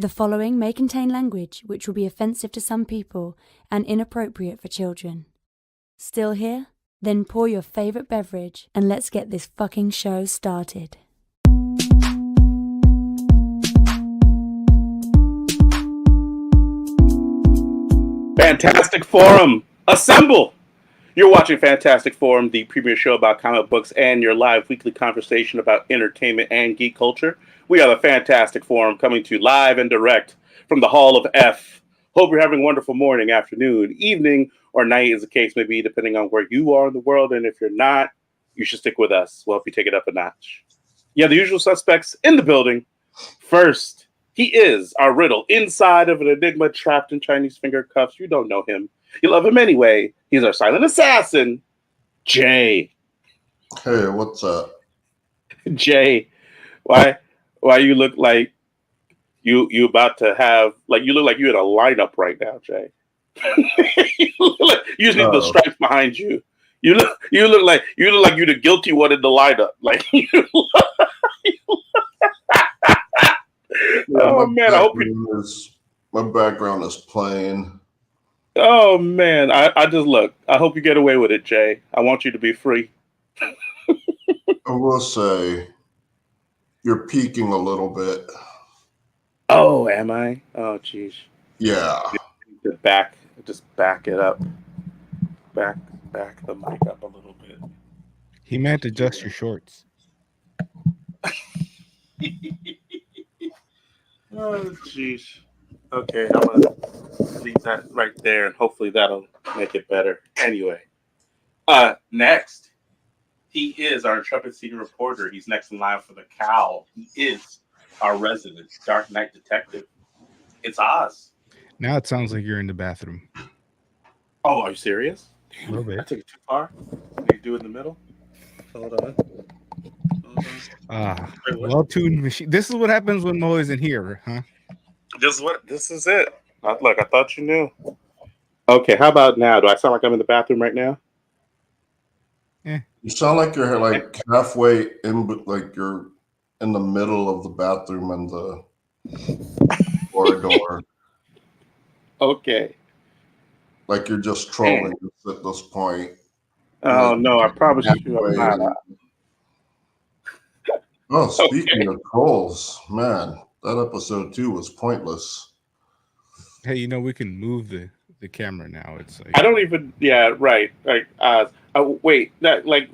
The following may contain language which will be offensive to some people and inappropriate for children. Still here? Then pour your favorite beverage and let's get this fucking show started. Fantastic Forum, assemble! You're watching Fantastic Forum, the premier show about comic books and your live weekly conversation about entertainment and geek culture. We are the Fantastic Forum coming to you live and direct from the Hall of F. Hope you're having a wonderful morning, afternoon, evening, or night, as the case may be, depending on where you are in the world. And if you're not, you should stick with us. Well, if you take it up a notch. Yeah, the usual suspects in the building. First, he is our riddle inside of an enigma trapped in Chinese finger cuffs. You don't know him. You love him anyway. He's our silent assassin, Jay. Hey, what's up? Jay, why you look like you about to have, like, you look like you're in a lineup right now, Jay. You just need the stripes behind you. You look like you're the guilty one in the lineup. Like oh man, I hope my background is plain. Oh man, I just look. I hope you get away with it, Jay. I want you to be free. I will say you're peaking a little bit. Oh, am I? Oh, geez. Yeah. Just back it up. Back the mic up a little bit. He meant adjust your shorts. Oh, jeez. Okay, I'm gonna leave that right there, and hopefully that'll make it better. Anyway, next, he is our intrepid senior reporter. He's next in line for the cowl. He is our resident Dark Knight detective. It's Oz. Now it sounds like you're in the bathroom. Oh, are you serious? A little bit. I took it too far. What do you do in the middle? Hold on. Well-tuned machine. This is what happens when Mo isn't here, huh? This is it. Look, I thought you knew. Okay, how about now? Do I sound like I'm in the bathroom right now? Yeah. You sound like you're like halfway in, but like you're in the middle of the bathroom and the corridor. Okay. Like you're just trolling us at this point. Oh no, I promise you I'm not. Oh, speaking of trolls, man, that episode 2 was pointless. Hey, we can move the camera now. It's like I don't even. Yeah, right. Like, wait, that like.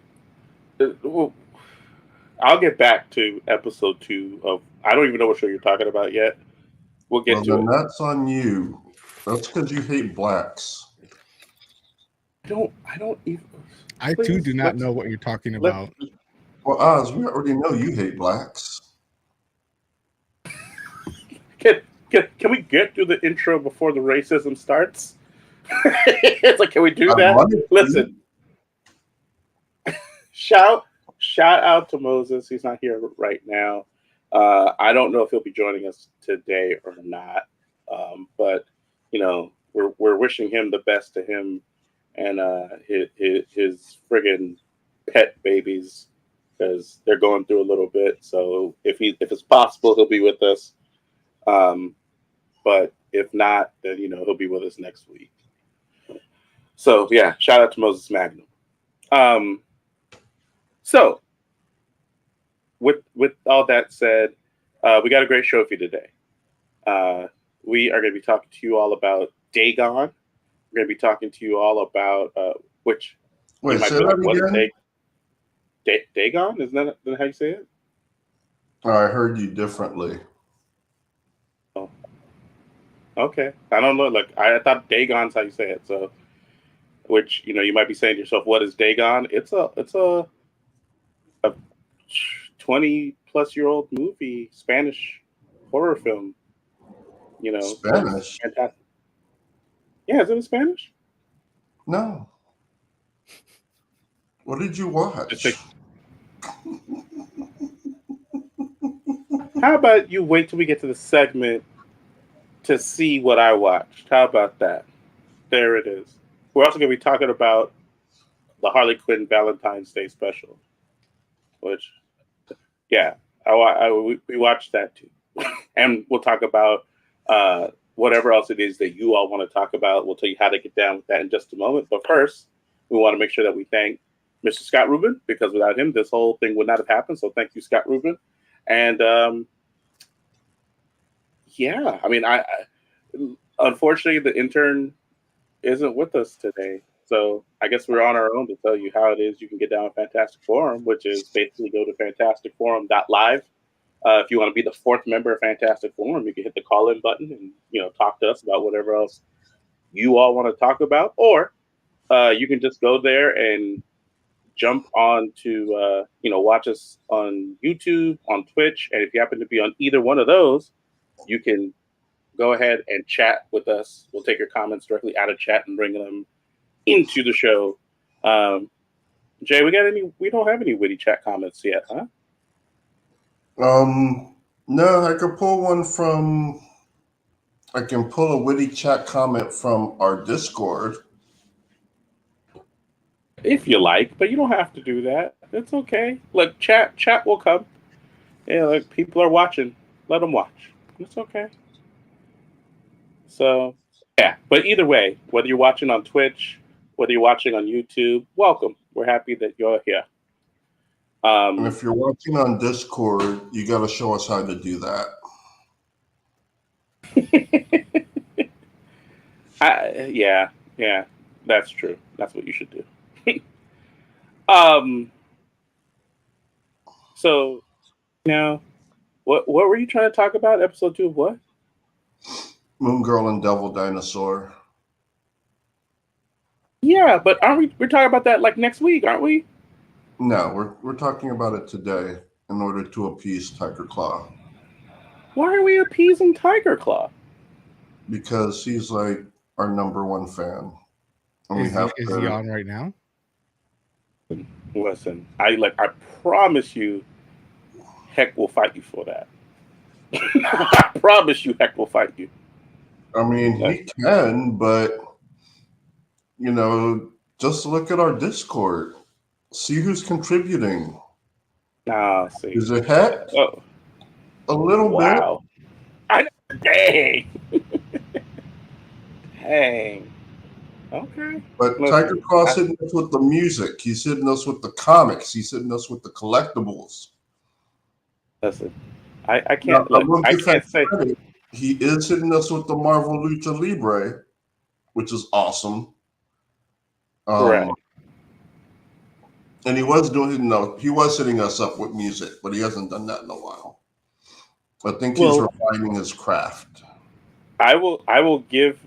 I'll get back to episode 2 of. I don't even know what show you're talking about yet. We'll get to it. That's on you. That's because you hate blacks. I don't even. I too do not know what you're talking about. Well, Oz, we already know you hate blacks. Can we get through the intro before the racism starts? It's like, can we do that? Listen. Shout out to Moses. He's not here right now. I don't know if he'll be joining us today or not. But we're wishing him the best to him and his friggin' pet babies, because they're going through a little bit. So if it's possible, he'll be with us. But if not, then he'll be with us next week. So yeah, shout out to Moses Magnum. So with all that said, we got a great show for you today. We are going to be talking to you all about Dagon. We're going to be talking to you all about which. Wait, say that again? Dagon? Isn't that how you say it? I heard you differently. Oh, okay. I don't know. Like, I thought Dagon's how you say it. So, which you might be saying to yourself, "What is Dagon?" It's a 20-plus-year-old movie, Spanish horror film. Spanish. Fantastic. Yeah, is it in Spanish? No. What did you watch? How about you wait till we get to the segment to see what I watched? How about that? There it is. We're also going to be talking about the Harley Quinn Valentine's Day special, which, yeah, we watched that too. And we'll talk about whatever else it is that you all want to talk about. We'll tell you how to get down with that in just a moment. But first, we want to make sure that we thank Mr. Scott Rubin, because without him, this whole thing would not have happened. So thank you, Scott Rubin. And yeah, I mean, I unfortunately the intern isn't with us today. So I guess we're on our own to tell you how it is you can get down with Fantastic Forum, which is basically go to fantasticforum.live. If you want to be the fourth member of Fantastic Forum, you can hit the call in button and talk to us about whatever else you all want to talk about, or you can just go there and jump on to watch us on YouTube, on Twitch, and if you happen to be on either one of those, you can go ahead and chat with us. We'll take your comments directly out of chat and bring them into the show. Jay, we don't have any witty chat comments yet, huh? No, I can pull a witty chat comment from our Discord. If you like, but you don't have to do that. It's okay. Look, chat will come. Yeah, like people are watching. Let them watch. It's okay. So, yeah. But either way, whether you're watching on Twitch, whether you're watching on YouTube, welcome. We're happy that you're here. And if you're watching on Discord, you got to show us how to do that. Yeah, that's true. That's what you should do. So now, what were you trying to talk about? Episode 2 of what? Moon Girl and Devil Dinosaur. Yeah, but we're talking about that like next week, aren't we? No, we're talking about it today in order to appease Tiger Claw. Why are we appeasing Tiger Claw? Because he's like our number one fan. And is he on right now? Listen, I promise you, Heck will fight you for that. I promise you, Heck will fight you. I mean, he can, but just look at our Discord. See who's contributing. See. Is it Heck? Oh. A little bit. Dang. Dang. Okay. But Tiger Claw's hitting us with the music. He's hitting us with the comics. He's hitting us with the collectibles. Listen, I can't. I can't say he is hitting us with the Marvel Lucha Libre, which is awesome. Right. And he was hitting us up with music, but he hasn't done that in a while. I think he's refining his craft. I will give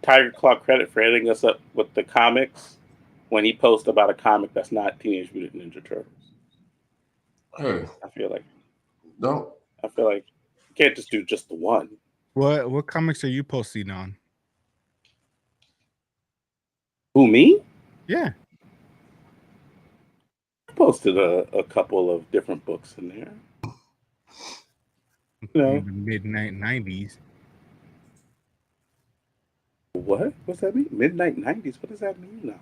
Tiger Claw credit for hitting us up with the comics when he posts about a comic that's not Teenage Mutant Ninja Turtles. Hey, I feel like you can't just do just the one. What comics are you posting on? Who, me? Yeah. I posted a couple of different books in there. In the mid-90s. What? What's that mean? Midnight 90s? What does that mean, Nas?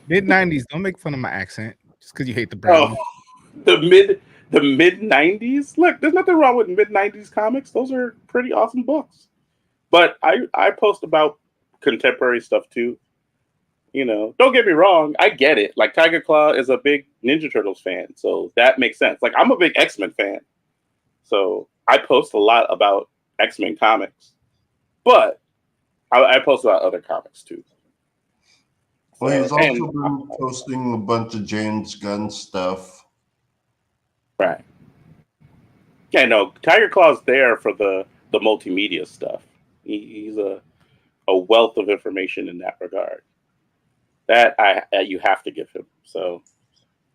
Mid-90s. Don't make fun of my accent just because you hate the brown. The mid 90s? Look, there's nothing wrong with mid-90s comics. Those are pretty awesome books. But I post about contemporary stuff too. Don't get me wrong. I get it. Like, Tiger Claw is a big Ninja Turtles fan, so that makes sense. Like, I'm a big X-Men fan, so I post a lot about X-Men comics. But I post about other comics too. Well, he's also been posting a bunch of James Gunn stuff. Right. Yeah, no, Tiger Claw's there for the multimedia stuff. He's a wealth of information in that regard. That you have to give him. So,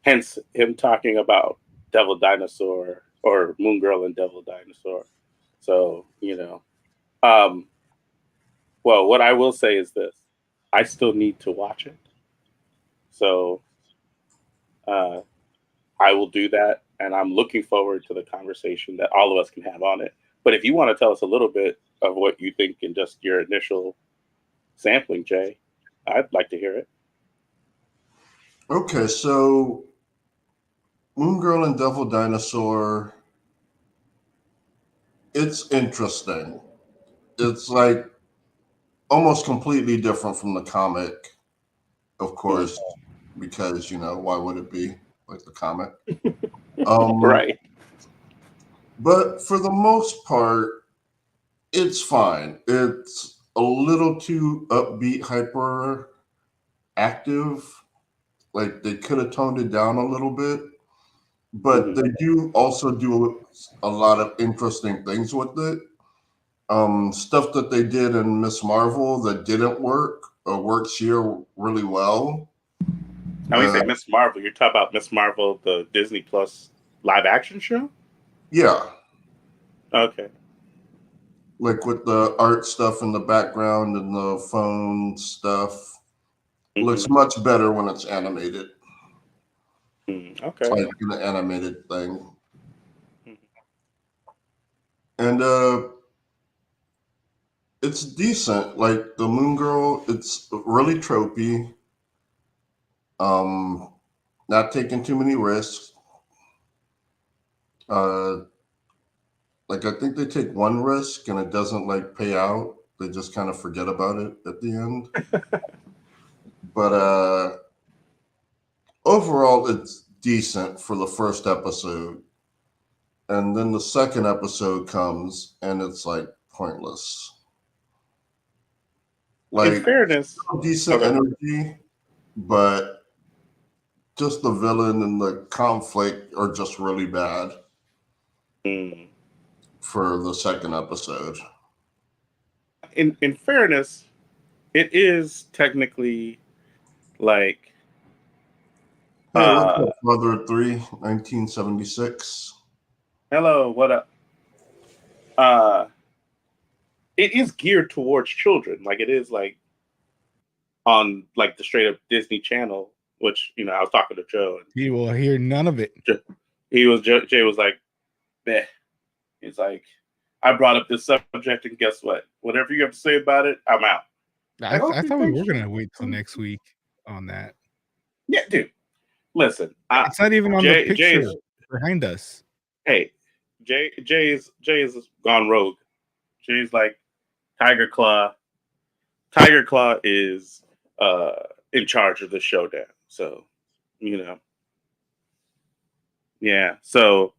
hence him talking about Devil Dinosaur or Moon Girl and Devil Dinosaur. So, well, what I will say is this: I still need to watch it. So, I will do that, and I'm looking forward to the conversation that all of us can have on it. But if you want to tell us a little bit of what you think in just your initial sampling, Jay, I'd like to hear it. Okay, so Moon Girl and Devil Dinosaur, it's interesting. it's like almost completely different from the comic, of course, because why would it be like the comic? Right. But for the most part, it's fine. It's a little too upbeat, hyper active. Like they could have toned it down a little bit, but they do also do a lot of interesting things with it. Stuff that they did in Miss Marvel that didn't work works here really well. Now, when you say Miss Marvel, you're talking about Miss Marvel, the Disney Plus live action show? Yeah. Okay. Like with the art stuff in the background and the phone stuff. Looks much better when it's animated. Okay. It's like an animated thing. And it's decent. Like the Moon Girl, it's really tropey. Not taking too many risks. Like I think they take one risk and it doesn't like pay out. They just kind of forget about it at the end. But overall, it's decent for the first episode. And then the second episode comes and it's like pointless. Like in fairness, decent energy, but just the villain and the conflict are just really bad for the second episode. In fairness, it is technically like hey, what's up, Mother 3, 1976? Hello, what up? It is geared towards children. Like it is like on like the straight up Disney Channel, which I was talking to Joe. And he will hear none of it. Jay was like, "Meh." He's like, I brought up this subject, and guess what? Whatever you have to say about it, I'm out. I thought we were gonna wait till next week on that. Yeah, dude. Listen, it's not even on the picture behind us. Hey, Jay's gone rogue. Jay's like Tiger Claw. Tiger Claw is in charge of the showdown. So, yeah. So,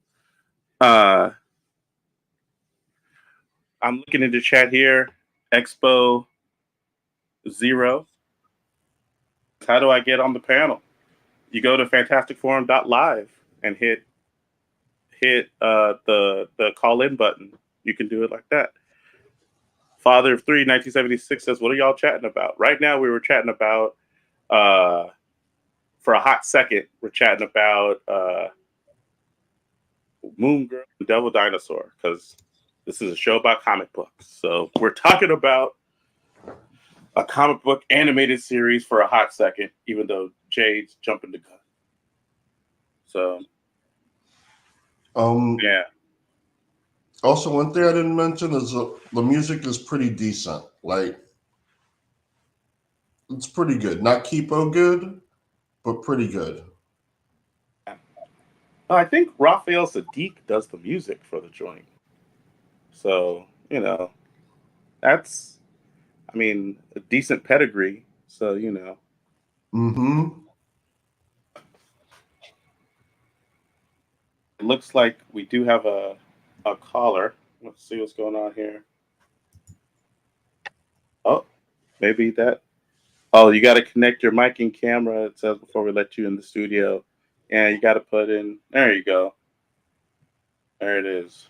I'm looking into chat here. Expo 0. How do I get on the panel? You go to fantasticforum.live and hit the call in button. You can do it like that. Father of 3, 1976 says, "What are y'all chatting about?" Right now, we were chatting about for a hot second. We're chatting about Moon Girl and Devil Dinosaur because this is a show about comic books. So we're talking about a comic book animated series for a hot second, even though Jade's jumping the gun. So, yeah. Also, one thing I didn't mention is the music is pretty decent. Like, it's pretty good. Not Kipo good, but pretty good. I think Raphael Sadiq does the music for the joint. So, that's, a decent pedigree. So, Mm-hmm. It looks like we do have a caller. Let's see what's going on here. Oh, maybe that. Oh, you got to connect your mic and camera, it says, before we let you in the studio. Yeah, you got to put in. There you go. There it is.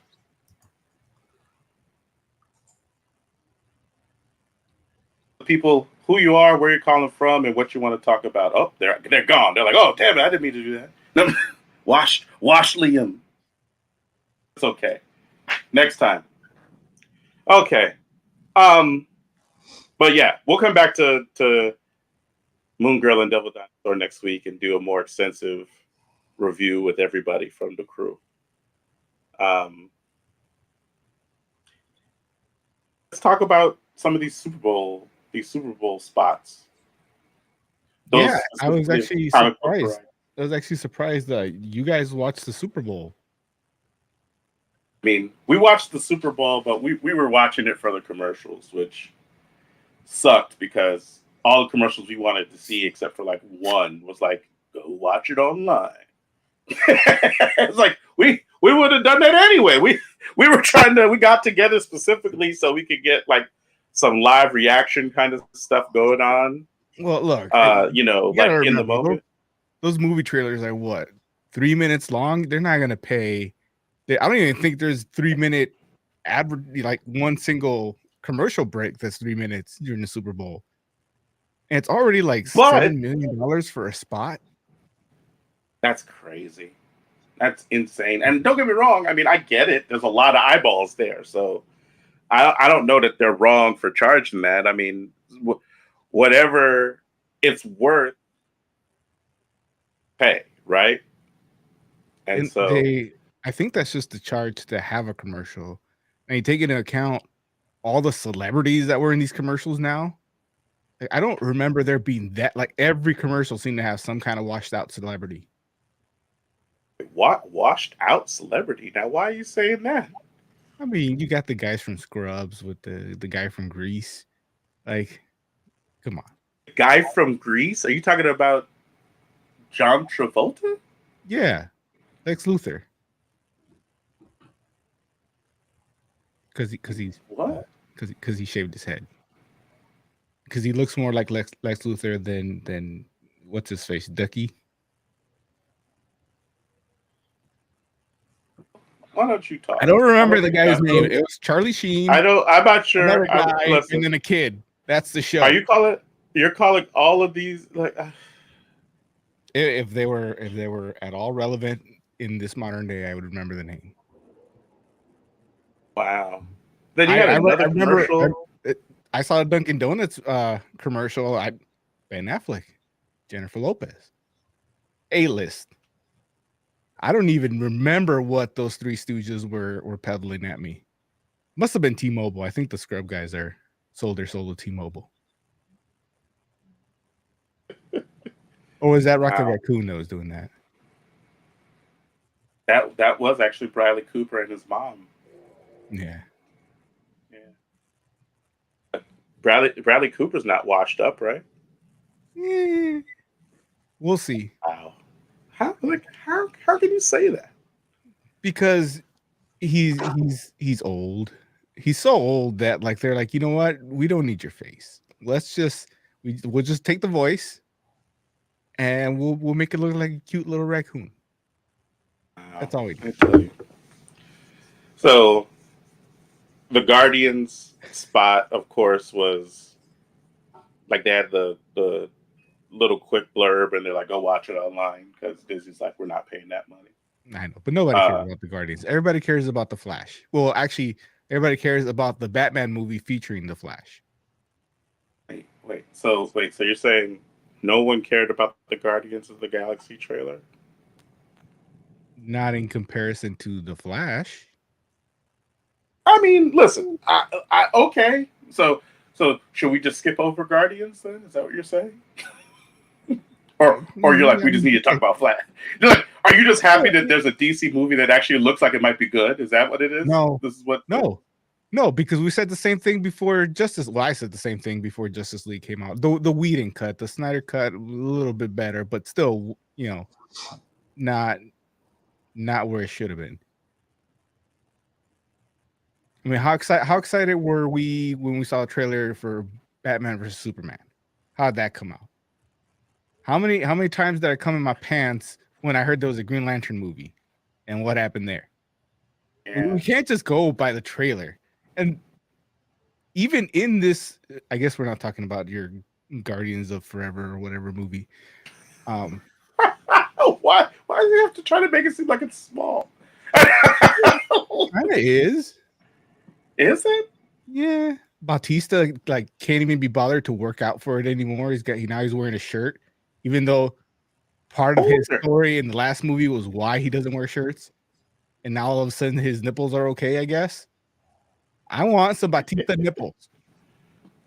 People, who you are, where you're calling from, and what you want to talk about. Oh, they're gone. They're like, oh, damn it, I didn't mean to do that. No, wash Liam. It's okay. Next time. Okay. But yeah, we'll come back to Moon Girl and Devil Dinosaur next week and do a more extensive review with everybody from the crew. Let's talk about some of these Super Bowl spots. Yeah, I was actually surprised. I was actually surprised that you guys watched the Super Bowl. I mean, we watched the Super Bowl, but we were watching it for the commercials, which sucked because all the commercials we wanted to see, except for like one, was like, go watch it online. It's like we would have done that anyway. We were we got together specifically so we could get like some live reaction kind of stuff going on. Well, look, You you like gotta in the remember moment. those movie trailers are what, 3 minutes long? They're not gonna pay. I don't even think there's 3 minute like one single commercial break that's 3 minutes during the Super Bowl. And it's already like But $7 million for a spot. that's crazy. That's insane. And don't get me wrong. I mean, I get it. There's a lot of eyeballs there, so I don't know that they're wrong for charging that. I mean, whatever it's worth, pay, right? And And so, I think that's just the charge to have a commercial. And you take into account all the celebrities that were in these commercials now. Like, I don't remember there being that, like every commercial seemed to have some kind of washed out celebrity. washed out celebrity. Now, why are you saying that? I mean, you got the guys from Scrubs with the guy from Grease. Like, come on. Guy from Greece? Are you talking about John Travolta? Yeah. Lex Luthor. Because he's What? because he shaved his head. Because he looks more like Lex Luthor than what's his face, Ducky. Why don't you talk? I don't remember I the guy's name. It was Charlie Sheen. I don't. I'm not sure. Another guy, Listen, and then a kid. That's the show. are you calling? You're calling all of these like? If they were at all relevant in this modern day, I would remember the name. Wow. Then you had another commercial. I saw a Dunkin' Donuts commercial. Ben Affleck, Jennifer Lopez, A-list. I don't even remember what those Three Stooges were peddling at me. Must have been T-Mobile. I think the Scrub guys sold their soul to T-Mobile. Or was that Rocket Raccoon that was doing that? That was actually Bradley Cooper and his mom. Yeah. Bradley Cooper's not washed up, right? We'll see. Wow. How can you say that? Because he's old. He's so old that like they're like, you know what? We don't need your face. We'll just take the voice and we'll make it look like a cute little raccoon. Wow. That's all we do. So the Guardians spot, of course, was like they had the little quick blurb and they're like, go watch it online because Disney's like, we're not paying that money. I know, but nobody cares about the Guardians. Everybody cares about the Flash. Well, actually, everybody cares about the Batman movie featuring the Flash. Wait. So you're saying no one cared about the Guardians of the Galaxy trailer? Not in comparison to the Flash. I mean, listen. Okay. So should we just skip over Guardians then? Is that what you're saying? or you're like, we just need to talk about Flash? Like, are you just happy that there's a DC movie that actually looks like it might be good? Is that what it is? No. This is what. No, because we said the same thing before Justice. Well, I said the same thing before Justice League came out. The Whedon cut, the Snyder cut, a little bit better, but still, not where it should have been. I mean, how excited were we when we saw a trailer for Batman versus Superman? How'd that come out? How many times did I come in my pants when I heard there was a Green Lantern movie? And what happened there? Yeah. We can't just go by the trailer. And even in this, I guess we're not talking about your Guardians of Forever or whatever movie. Why do you have to try to make it seem like it's small? Kind of is. Is it? Yeah. Bautista like can't even be bothered to work out for it anymore. He's wearing a shirt, even though part of his story in the last movie was why he doesn't wear shirts. And now all of a sudden his nipples are okay, I guess. I want some Bautista nipples.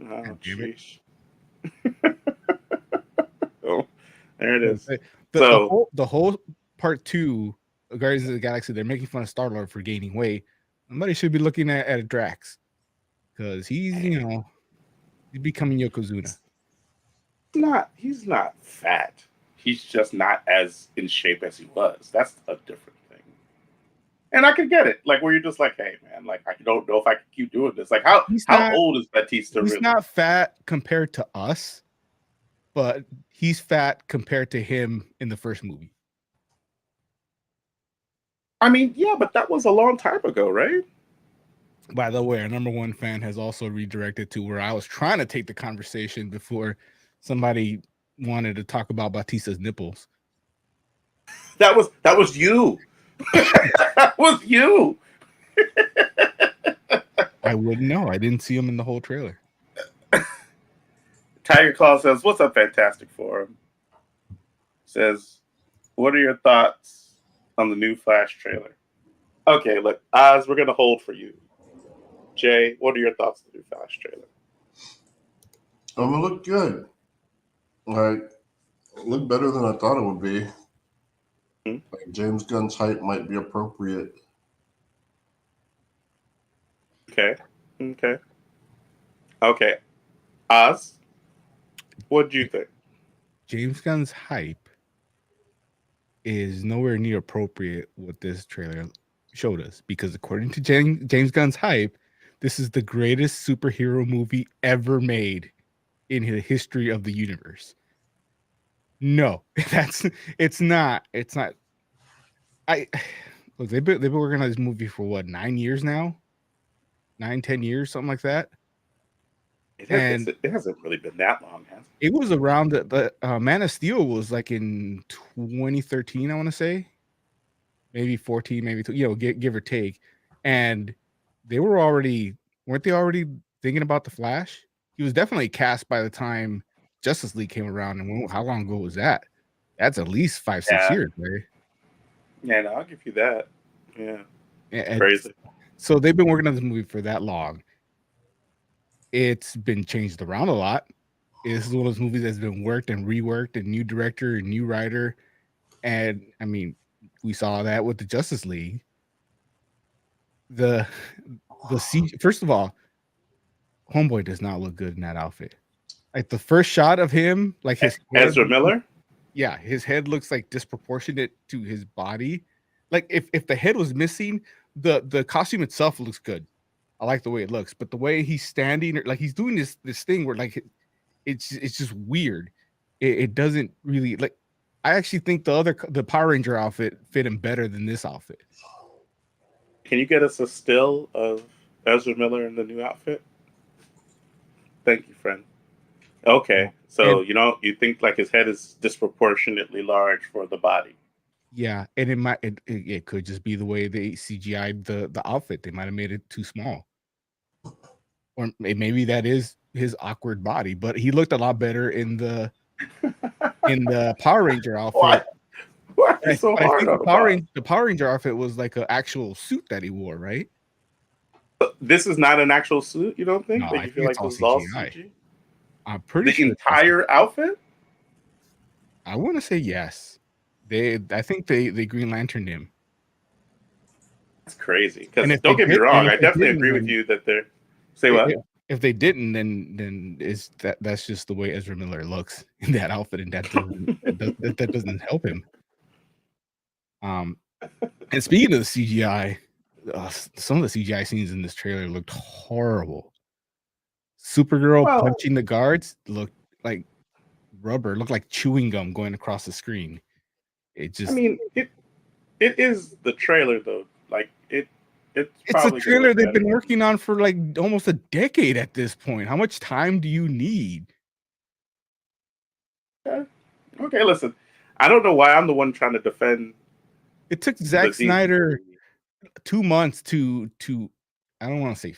Oh, jeez. Oh, there it is. The whole part 2 of Guardians of the Galaxy, they're making fun of Star-Lord for gaining weight. Somebody should be looking at Drax because he's he's becoming Yokozuna. He's not fat. He's just not as in shape as he was. That's a different thing. And I can get it, like where you're just like, hey man, like I don't know if I can keep doing this. Like how old is Batista He's really? not fat compared to us, but he's fat compared to him in the first movie. I mean, yeah, but that was a long time ago, right? By the way, our number one fan has also redirected to where I was trying to take the conversation before somebody wanted to talk about Batista's nipples. That was you. That was you. I wouldn't know. I didn't see him in the whole trailer. Tiger Claw says, "What's up, Fantastic Forum?" Says, "What are your thoughts on the new Flash trailer?" Okay, look, Oz, we're gonna hold for you. Jay, what are your thoughts on the new Flash trailer? It look good. Like, it looked better than I thought it would be. Like James Gunn's hype might be appropriate. Okay. Oz, what do you think? James Gunn's hype is nowhere near appropriate what this trailer showed us, because according to James Gunn's hype, this is the greatest superhero movie ever made in the history of the universe. No, it's not. Look, they've been working on this movie for what, 9 years now? 9-10 years, something like that. It hasn't really been that long, has it? It was around the Man of Steel was like in 2013, I want to say, maybe 14, maybe give or take. And they weren't they already thinking about the Flash? He was definitely cast by the time Justice League came around. And how long ago was that? That's at least 5-6 years, right? Yeah, no, I'll give you that. Yeah, crazy. So they've been working on this movie for that long. It's been changed around a lot. This is one of those movies that's been worked and reworked, and new director and new writer. And I mean, we saw that with the Justice League. First of all, Homeboy does not look good in that outfit. Like the first shot of him, like his Ezra Miller. Yeah, his head looks like disproportionate to his body. Like if the head was missing, the costume itself looks good. I like the way it looks, but the way he's standing, like he's doing this thing where like it's just weird. It doesn't really like. I actually think the Power Ranger outfit fit him better than this outfit. Can you get us a still of Ezra Miller in the new outfit? Thank you, friend. Okay, so you think like his head is disproportionately large for the body. Yeah, and it could just be the way they CGI'd the outfit. They might have made it too small. Or maybe that is his awkward body, but he looked a lot better in the Power Ranger outfit. Why are you so hard on the Power Ranger outfit was like an actual suit that he wore, right? This is not an actual suit, you don't think? No, that you feel like this is all CGI? I'm pretty sure the entire outfit? I want to say yes. I think they Green Lanterned him. That's crazy. Because don't get me wrong, I definitely agree with you that they're. Say what? If they didn't, then that's just the way Ezra Miller looks in that outfit, and that doesn't help him. And speaking of the CGI, some of the CGI scenes in this trailer looked horrible. Supergirl punching the guards looked like rubber, looked like chewing gum going across the screen. It is the trailer though. Like it's a trailer they've been working on for like almost a decade at this point. How much time do you need? Okay, listen. I don't know why I'm the one trying to defend. It took Zack Snyder 2 months to I don't want to say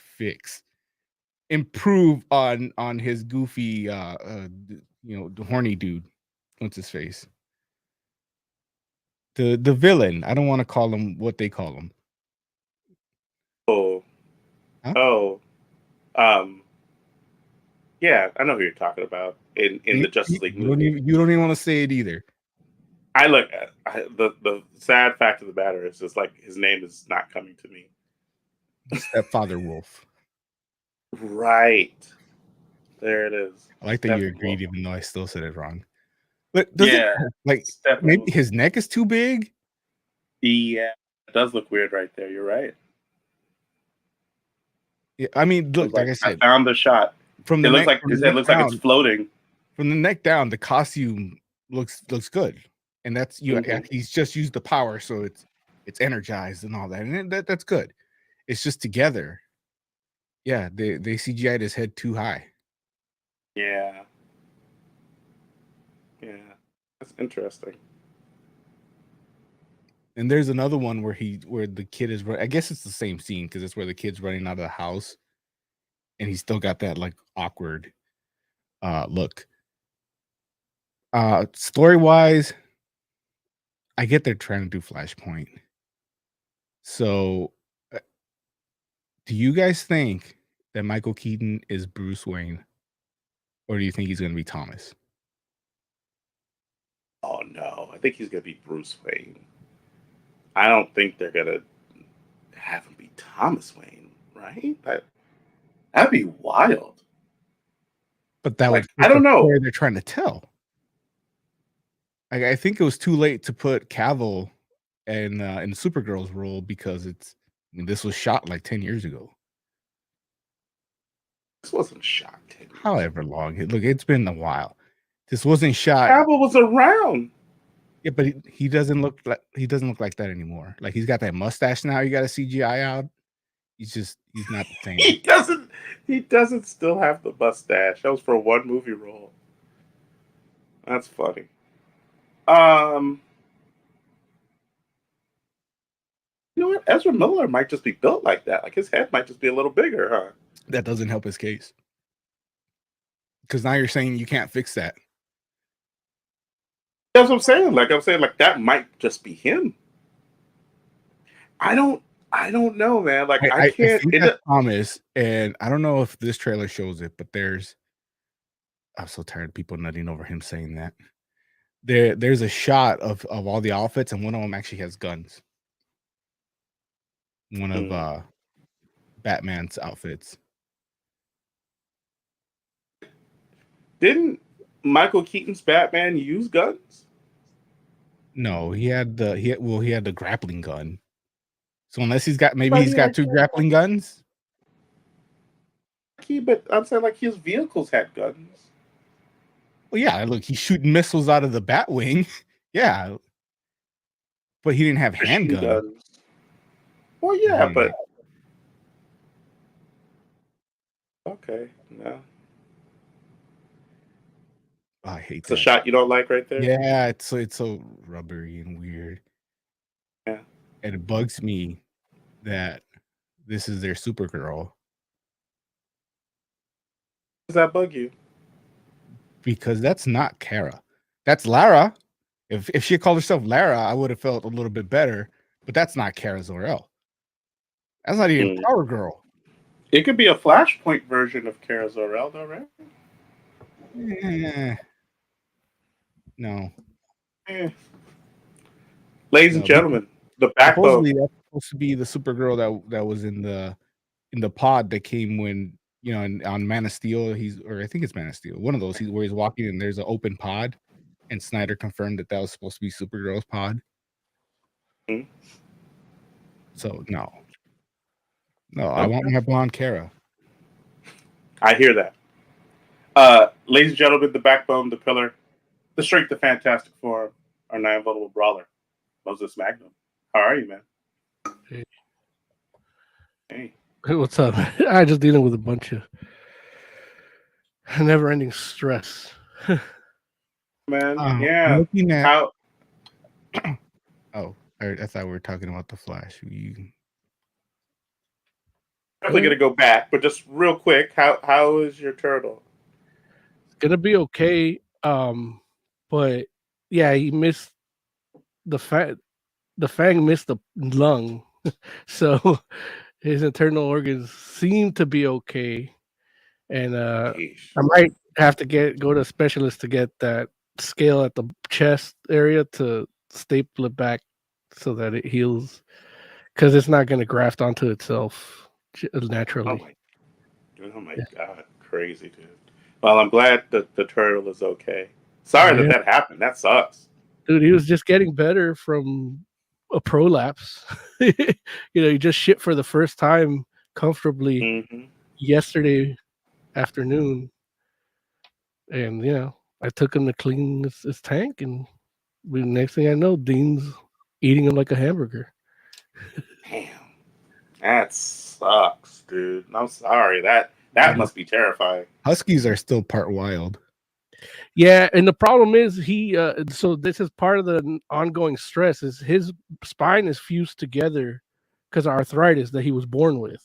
improve on his goofy the horny dude. What's his face? The villain. I don't want to call him what they call him. Yeah, I know who you're talking about in the Justice League movie. You don't even want to say it either. The sad fact of the matter is just like his name is not coming to me. Stepfather Wolf. Right. There it is. I like that you Steppenwolf. agreed, even though I still said it wrong. But does Yeah. it like Steppenwolf. maybe his neck is too big? Yeah. It does look weird right there. You're right. Yeah, I mean, look, like I I said, found the shot. from It the looks neck, like his head looks like it's floating. From the neck down, the costume looks good, and that's you. Mhm. He's just used the power, so it's energized and all that, and that's good. It's just together. Yeah, they CGI'd his head too high. Yeah. Yeah. That's interesting. And there's another one where the kid is I guess it's the same scene because it's where the kid's running out of the house, and he's still got that like awkward look. Story wise, I get they're trying to do Flashpoint. So, do you guys think that Michael Keaton is Bruce Wayne, or do you think he's going to be Thomas? Oh no, I think he's gonna be Bruce Wayne. I don't think they're gonna have him be Thomas Wayne, right? That'd be wild. But that Like, would fit I don't the know. story they're trying to tell. I think it was too late to put Cavill in Supergirl's role because this was shot like 10 years ago. This wasn't shot 10 years. However long. Look, it's been a while. This wasn't shot. Cavill was around. Yeah, but he doesn't look like that anymore. Like he's got that mustache now. You got a CGI out. He's not the same. He doesn't still have the mustache. That was for one movie role. That's funny. You know what? Ezra Miller might just be built like that. Like his head might just be a little bigger, huh? That doesn't help his case. Because now you're saying you can't fix that. That's what I'm saying. Like that might just be him. I don't know, man. Like I can't. think that's Thomas, and I don't know if this trailer shows it, but I'm so tired of people nutting over him saying that. There's a shot of all the outfits, and one of them actually has guns. One of Batman's outfits. Didn't Michael Keaton's Batman use guns? No, he had the grappling gun. So unless he's got two grappling guns. But I'm saying like his vehicles had guns. Well, yeah, look, he's shooting missiles out of the Batwing. Yeah. But he didn't have handguns. Well, yeah, but okay, no. Oh, I hate it's a shot you don't like right there. Yeah, it's so rubbery and weird. Yeah, and it bugs me that this is their Supergirl. Does that bug you? Because that's not Kara. That's Lara. If she had called herself Lara, I would have felt a little bit better. But that's not Kara Zor-El. That's not even Power Girl. It could be a Flashpoint version of Kara Zor-El, though, right? No. Ladies and gentlemen, the backbone. Supposedly that's supposed to be the Supergirl that was in the pod that came when on Man of Steel. I think it's Man of Steel. One of those where he's walking and there's an open pod, and Snyder confirmed that was supposed to be Supergirl's pod. Mm-hmm. So no, I want my blonde Kara. I hear that. Ladies and gentlemen, the backbone, the pillar, the strength, the Fantastic Four, our non-vulnerable brawler, Moses Magnum. How are you, man? Hey, what's up? I'm just dealing with a bunch of never-ending stress. Man, yeah. Looking at oh, I thought we were talking about the Flash. Definitely gonna go back, but just real quick, how is your turtle? It's gonna be okay. But yeah, he missed the Fang missed the lung, so his internal organs seem to be okay. And I might have to go to a specialist to get that scale at the chest area to staple it back so that it heals, because it's not going to graft onto itself. naturally. Oh my God, crazy dude. Well, I'm glad that the turtle is okay. Sorry that happened. That sucks. Dude, he was just getting better from a prolapse. He just shit for the first time comfortably Hmm. yesterday afternoon, and I took him to clean his tank, and next thing I know, Dean's eating him like a hamburger. Damn, that sucks, dude. I'm sorry. That must be terrifying. Huskies are still part wild. Yeah, and the problem is so this is part of the ongoing stress is his spine is fused together because of arthritis that he was born with.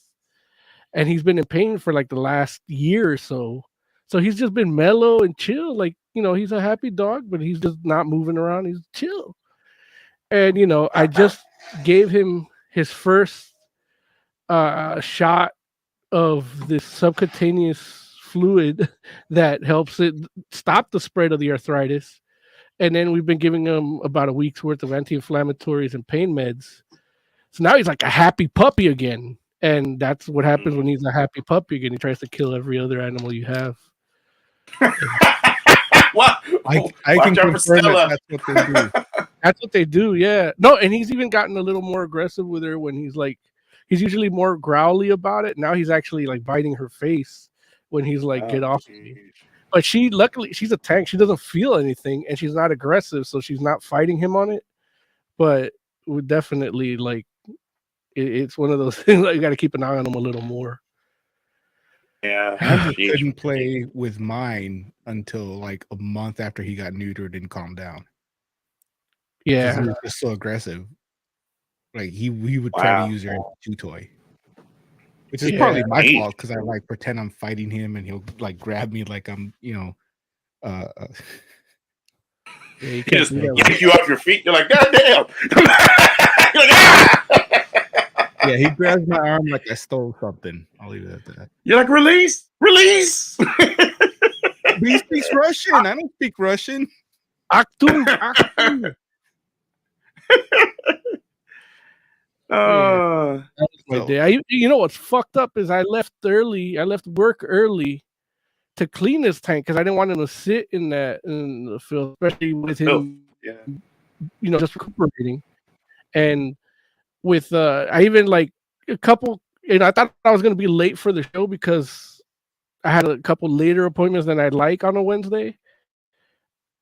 And he's been in pain for like the last year or so. So he's just been mellow and chill. Like, he's a happy dog, but he's just not moving around. He's chill. And I just gave him his first shot of this subcutaneous fluid that helps it stop the spread of the arthritis. And then we've been giving him about a week's worth of anti-inflammatories and pain meds. So now he's like a happy puppy again. And that's what happens when he's a happy puppy again. He tries to kill every other animal you have. What? I can confirm that's what they do. That's what they do, yeah. No, and he's even gotten a little more aggressive with her when he's usually more growly about it. Now he's actually like biting her face when he's like, get off of me. But luckily, she's a tank. She doesn't feel anything, and she's not aggressive, so she's not fighting him on it. But we definitely it's one of those things that you got to keep an eye on him a little more. Yeah, I couldn't play with mine until like a month after he got neutered and calmed down. Yeah, he was just so aggressive. Like he would try to use her as a chew toy, which is probably my fault because I like pretend I'm fighting him and he'll like grab me like I'm he just yank you off your feet. You're like, God damn. Yeah, he grabs my arm like I stole something. I'll leave it at that. You're like, release. But he speaks Russian. I don't speak Russian. Achtung. That was my day. You know what's fucked up is I left work early to clean this tank because I didn't want him to sit in the filth, especially with him, just recuperating. And with I even like a couple, I thought I was going to be late for the show because I had a couple later appointments than I'd like on a Wednesday,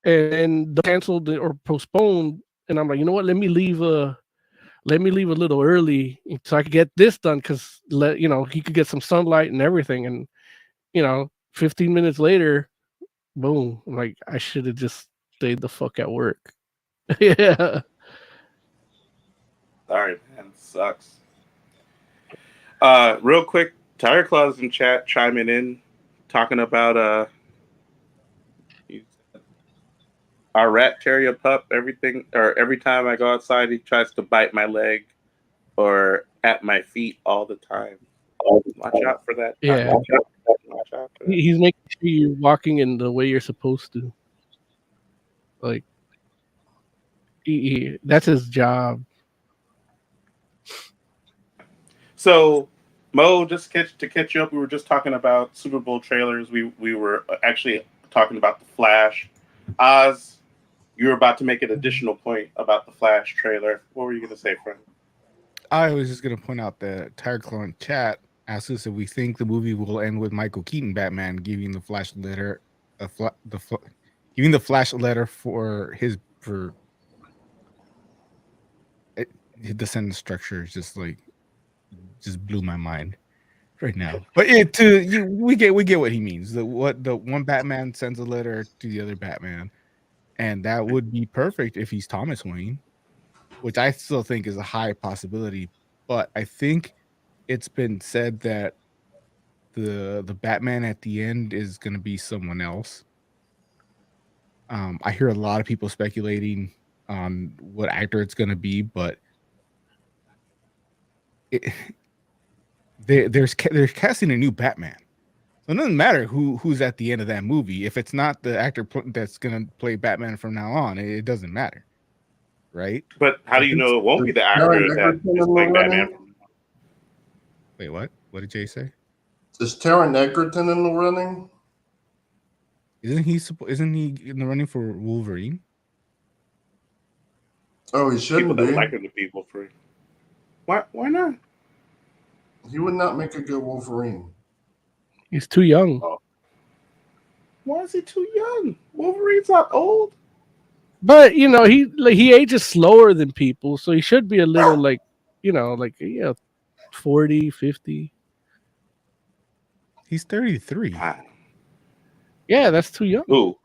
and canceled or postponed. And I'm like, you know what? Let me leave a little early so I could get this done because he could get some sunlight and everything. And 15 minutes later, boom! I'm like, I should have just stayed the fuck at work. Yeah. Sorry, man. It sucks. Real quick, Tiger Claws in chat chiming in, talking about our rat terrier pup. Every time I go outside, he tries to bite my leg or at my feet all the time. Watch out for that. Yeah. Watch out for that. He's making sure you're walking in the way you're supposed to. Like, that's his job. So, Mo, just to catch you up, we were just talking about Super Bowl trailers. We were actually talking about the Flash. Oz, you were about to make an additional point about the Flash trailer. What were you going to say, friend? I was just going to point out that Tiger Claw in chat asked us if we think the movie will end with Michael Keaton Batman giving the Flash letter, giving the Flash a letter for the sentence structure is just blew my mind right now. But we get what he means. The one Batman sends a letter to the other Batman, and that would be perfect if he's Thomas Wayne, which I still think is a high possibility. But I think it's been said that the Batman at the end is going to be someone else. I hear a lot of people speculating on what actor it's going to be, but they're casting a new Batman. So it doesn't matter who's at the end of that movie. If it's not the actor that's going to play Batman from now on, it doesn't matter, right? But how do you know it won't be the actor that is playing Batman? Wait, what? What did Jay say? Is Taron Egerton in the running? Isn't he in the running for Wolverine? Oh, he People shouldn't don't be. like him to be Wolverine. Why not? He would not make a good Wolverine. He's too young. Oh. Why is he too young? Wolverine's not old. But he ages slower than people, so he should be a little like 40, 50. He's 33. Ah. Yeah, that's too young. Ooh.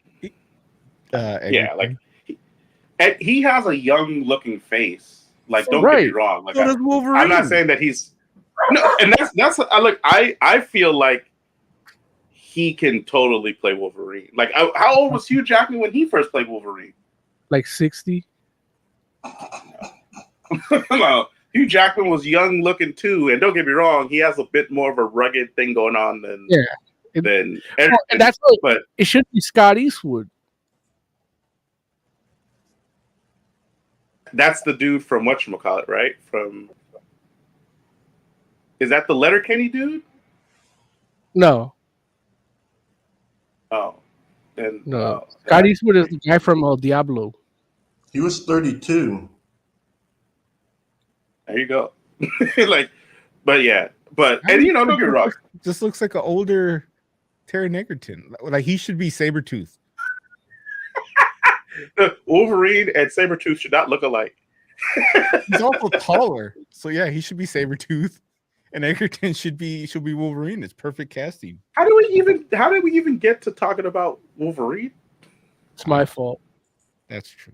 Yeah, like he has a young looking face. Like, don't get me wrong. Like, so does Wolverine. I'm not saying that he's no, and that's I feel like he can totally play Wolverine. Like, how old was Hugh Jackman when he first played Wolverine? Like 60. No, Hugh Jackman was young looking too, and don't get me wrong, he has a bit more of a rugged thing going on than And that's what, but it should be Scott Eastwood. that's the dude from whatchamacallit, right? Is that the Letterkenny dude? No. Oh. Then No. Scott Eastwood is the guy from El Diablo. He was 32. There you go. But don't get me wrong. Just looks like an older Taron Egerton. Like he should be Sabretooth. Wolverine and Sabretooth should not look alike. He's also taller. So yeah, he should be Sabretooth. And Egerton should be Wolverine. It's perfect casting. How did we even get to talking about Wolverine? It's my fault. That's true.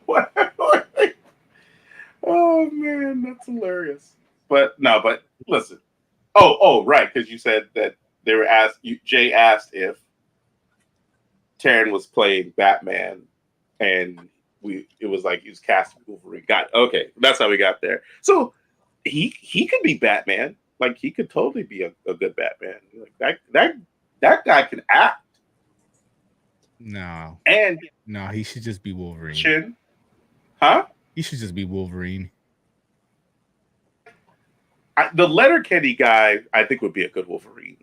What? Oh man, that's hilarious. But listen. Oh, right, because you said that they were Jay asked if Taron was playing Batman, and it was like he was casting Wolverine. Got it. Okay, that's how we got there. So he could be Batman. Like he could totally be a good Batman. Like that guy can act. No, he should just be Wolverine. Chin, huh? He should just be Wolverine. The Letterkenny guy, I think, would be a good Wolverine.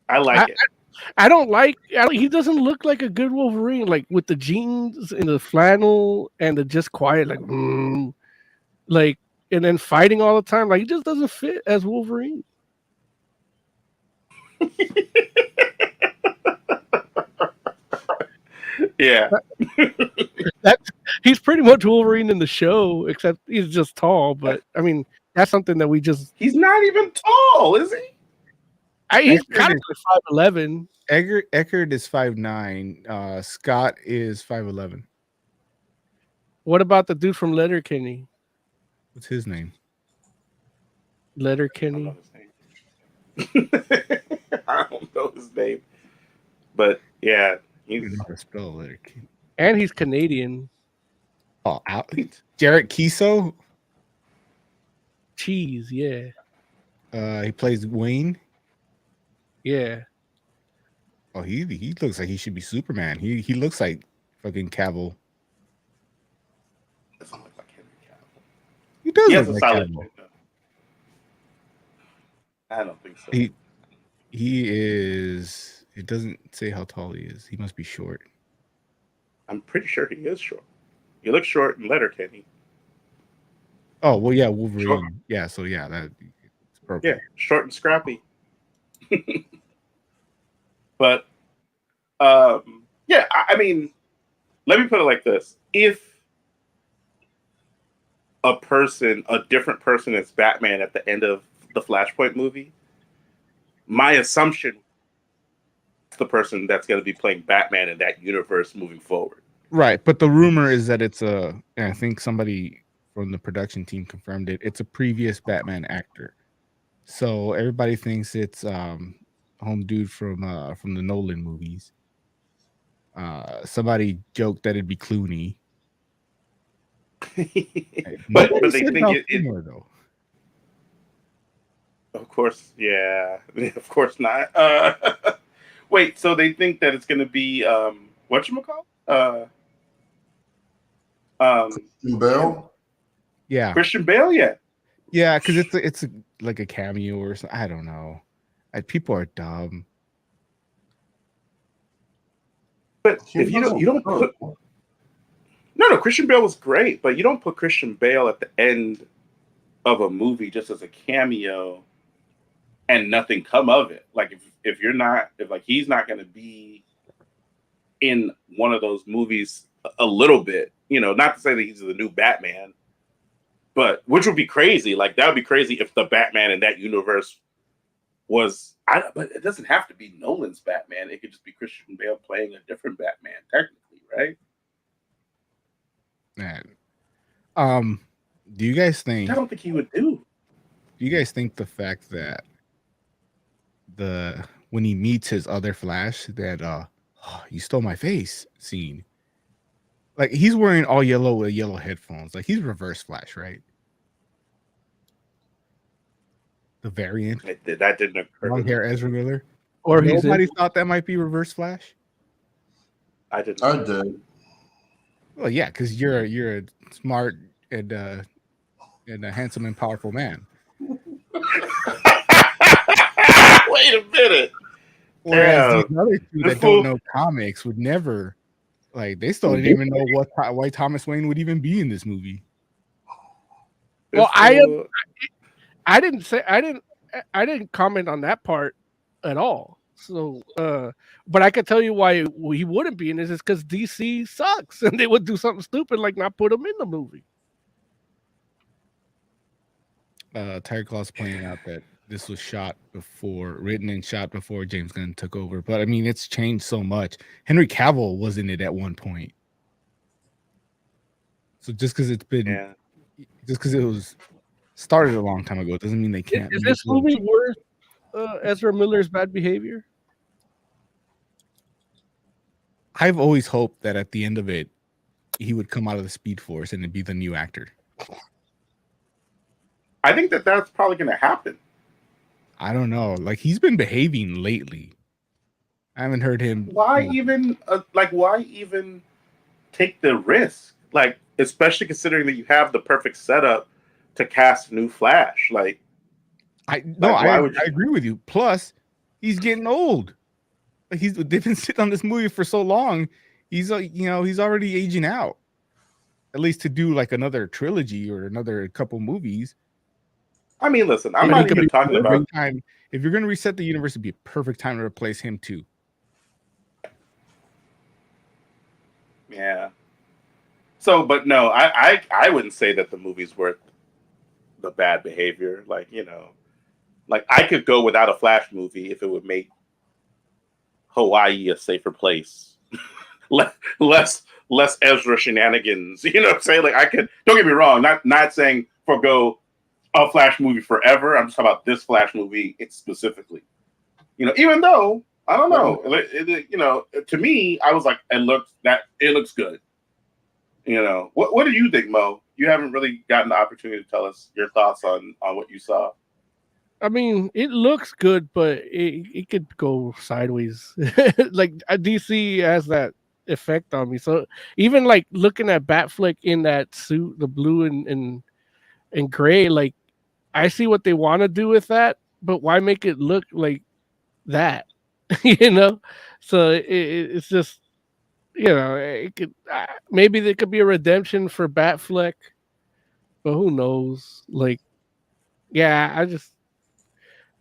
I like it. I don't like. He doesn't look like a good Wolverine, like with the jeans and the flannel and the just quiet, like, and then fighting all the time. Like he just doesn't fit as Wolverine. Yeah, he's pretty much Wolverine in the show, except he's just tall. But I mean, that's something that we just—he's not even tall, is he? He's kind of like 5'11". Eckert is 5'9". Scott is 5'11". What about the dude from Letterkenny? What's his name? Letterkenny. I don't know his name, but yeah, he's not to spell Letterkenny. And he's Canadian. Oh, Jarrett Kiso. Cheese, yeah. He plays Wayne. Yeah. Oh, he looks like he should be Superman. He looks like fucking Cavill. Doesn't look like Henry Cavill. He does. He look has a like solid. Cavill. I don't think so. He is. It doesn't say how tall he is. He must be short. I'm pretty sure he is short. He looks short in Letterkenny. Oh well, yeah, Wolverine. Short. Yeah, so yeah, that's perfect. Yeah, short and scrappy. But yeah, I mean, let me put it like this: if a different person is Batman at the end of the Flashpoint movie, my assumption is the person that's going to be playing Batman in that universe moving forward. Right, but the rumor is that and I think somebody from the production team confirmed it. It's a previous Batman actor, so everybody thinks it's home dude from the Nolan movies. Somebody joked that it'd be Clooney. but they think it though. Of course, yeah. Of course not. Wait, so they think that it's going to be whatchamacallit? Christian Bale? Yeah. Christian Bale, yeah. Yeah, because it's like a cameo or something. I don't know. People are dumb. But He if you wasn't don't good. put no, Christian Bale was great, but you don't put Christian Bale at the end of a movie just as a cameo and nothing come of it. Like if you're not if like he's not going to be in one of those movies a little bit, not to say that he's the new Batman, but which would be crazy. Like that would be crazy if the Batman in that universe was. But it doesn't have to be Nolan's Batman. It could just be Christian Bale playing a different Batman, technically, right? Man, do you guys think? I don't think he would do. Do you guys think the fact that when he meets his other Flash, that oh, you stole my face scene, like he's wearing all yellow with yellow headphones, like he's Reverse Flash, right? The variant. That didn't occur. Long hair Ezra Miller. Or nobody thought that might be Reverse Flash. I didn't. I did. Well, yeah, because you're a smart and a handsome and powerful man. Wait a minute. Whereas these other two that don't know comics would never, like, they still didn't even know why Thomas Wayne would even be in this movie. Well, I didn't comment on that part at all. So, but I could tell you why he wouldn't be in this is because DC sucks and they would do something stupid like not put him in the movie. Tiger Claw's pointing out that this was written and shot before James Gunn took over. But I mean, it's changed so much. Henry Cavill was in it at one point. So just because just because it was started a long time ago doesn't mean they can't. Is this movie worth Ezra Miller's bad behavior? I've always hoped that at the end of it, he would come out of the Speed Force and it'd be the new actor. I think that's probably going to happen. I don't know. Like, he's been behaving lately. I haven't heard him. Why even take the risk? Like, especially considering that you have the perfect setup to cast a new Flash. Like, I agree with you. Plus, he's getting old. Like, they've been sitting on this movie for so long. He's he's already aging out. At least to do like another trilogy or another couple movies. I mean, listen, I'm not even talking about time. If you're going to reset the universe, it'd be a perfect time to replace him too. Yeah. So, but no, I wouldn't say that the movie's worth the bad behavior. Like, like I could go without a Flash movie if it would make Hawaii a safer place. less Ezra shenanigans. You know what I'm saying? Like, I could, don't get me wrong, not saying forgo a Flash movie forever. I'm just talking about this Flash movie specifically. Even though I don't know, to me, I was like, it looks good. What do you think, Mo? You haven't really gotten the opportunity to tell us your thoughts on what you saw. I mean, it looks good, but it could go sideways. Like DC has that effect on me. So even like looking at Batfleck in that suit, the blue and gray, like I see what they want to do with that, but why make it look like that? So it's just it could maybe there could be a redemption for Batfleck, but who knows? Like, yeah,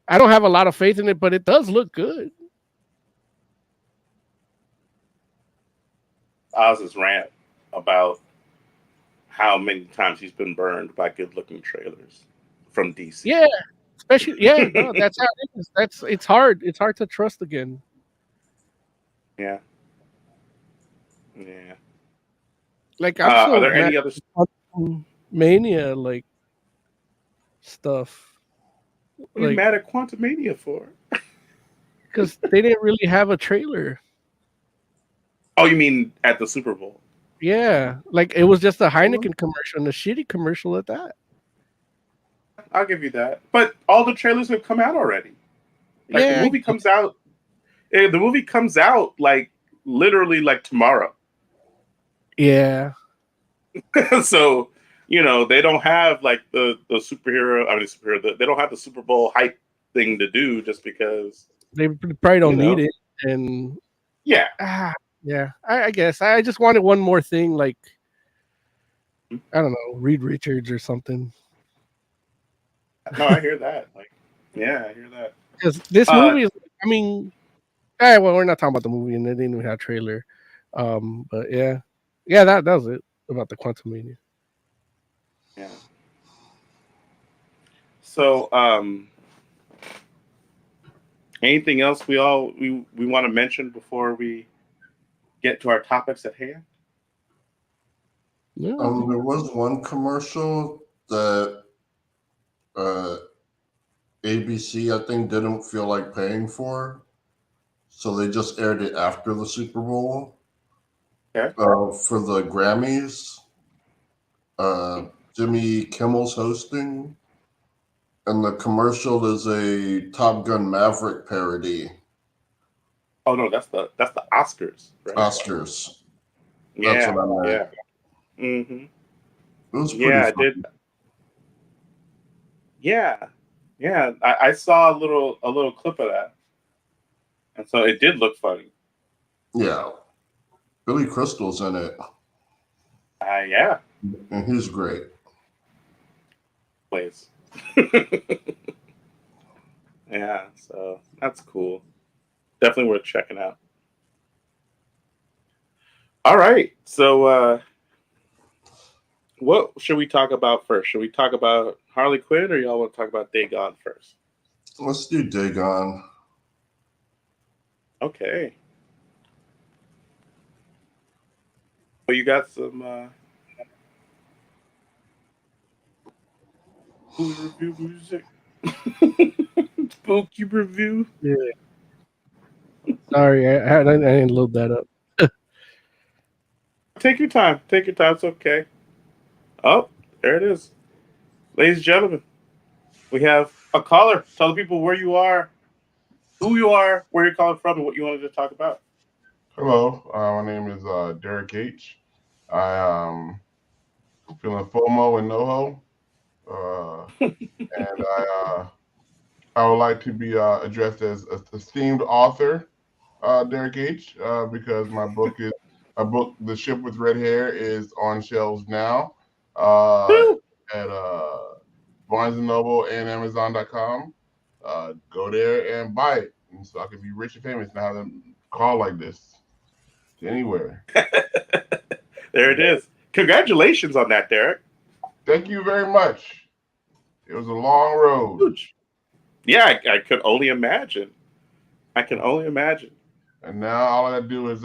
I don't have a lot of faith in it, but it does look good. Oz's rant about how many times he's been burned by good-looking trailers from DC. Yeah, especially no, that's how it is. It's hard. It's hard to trust again. Yeah. Like, I'm are there any other Mania like stuff? What are you mad at Quantumania for? Because they didn't really have a trailer. Oh, you mean at the Super Bowl? Yeah, like it was just a Heineken commercial and a shitty commercial at that. I'll give you that. But all the trailers have come out already. Like, the movie comes out. The movie comes out like literally like tomorrow. Yeah. So they don't have like the superhero. I mean, superhero. They don't have the Super Bowl hype thing to do just because They probably don't need it. And yeah, yeah, I guess I just wanted one more thing, like I don't know, Reed Richards or something. no, I hear that. Like, yeah, I hear that. Because this movie is, I mean, well, we're not talking about the movie, and they didn't even have a trailer. But yeah, that was it about the Quantum Mania. Yeah. So, anything else we want to mention before we get to our topics at hand? Yeah. There was one commercial that ABC, I think, didn't feel like paying for, so they just aired it after the Super Bowl. Okay. For the Grammys, Jimmy Kimmel's hosting, and the commercial is a Top Gun Maverick parody. Oh no, that's the Oscars. Right? Oscars. Yeah. That's what I meant. Yeah. Mm-hmm. It was pretty Yeah, I funny. did. Yeah. Yeah. I saw a little clip of that, and so it did look funny. Yeah. Billy Crystal's in it. Yeah. And he's great. Plays. Yeah, so that's cool. Definitely worth checking out. All right. So what should we talk about first? Should we talk about Harley Quinn or y'all want to talk about Dagon first? Let's do Dagon. Okay. Well, you got some movie review music? Spooky review? Yeah. Sorry, I didn't load that up. Take your time. Take your time. It's okay. Oh, there it is. Ladies and gentlemen, we have a caller. Tell the people where you are, who you are, where you're calling from, and what you wanted to talk about. Hello, my name is Derek H. I feeling FOMO and NoHo, and I would like to be addressed as a esteemed author, Derek H. Because my book, The Ship with Red Hair, is on shelves now at Barnes and Noble and Amazon.com. Go there and buy it, and so I can be rich and famous and have a call like this anywhere. There it is. Congratulations on that, Derek. Thank you very much. It was a long road. Huge. Yeah, I could only imagine. I can only imagine. And now all I gotta do is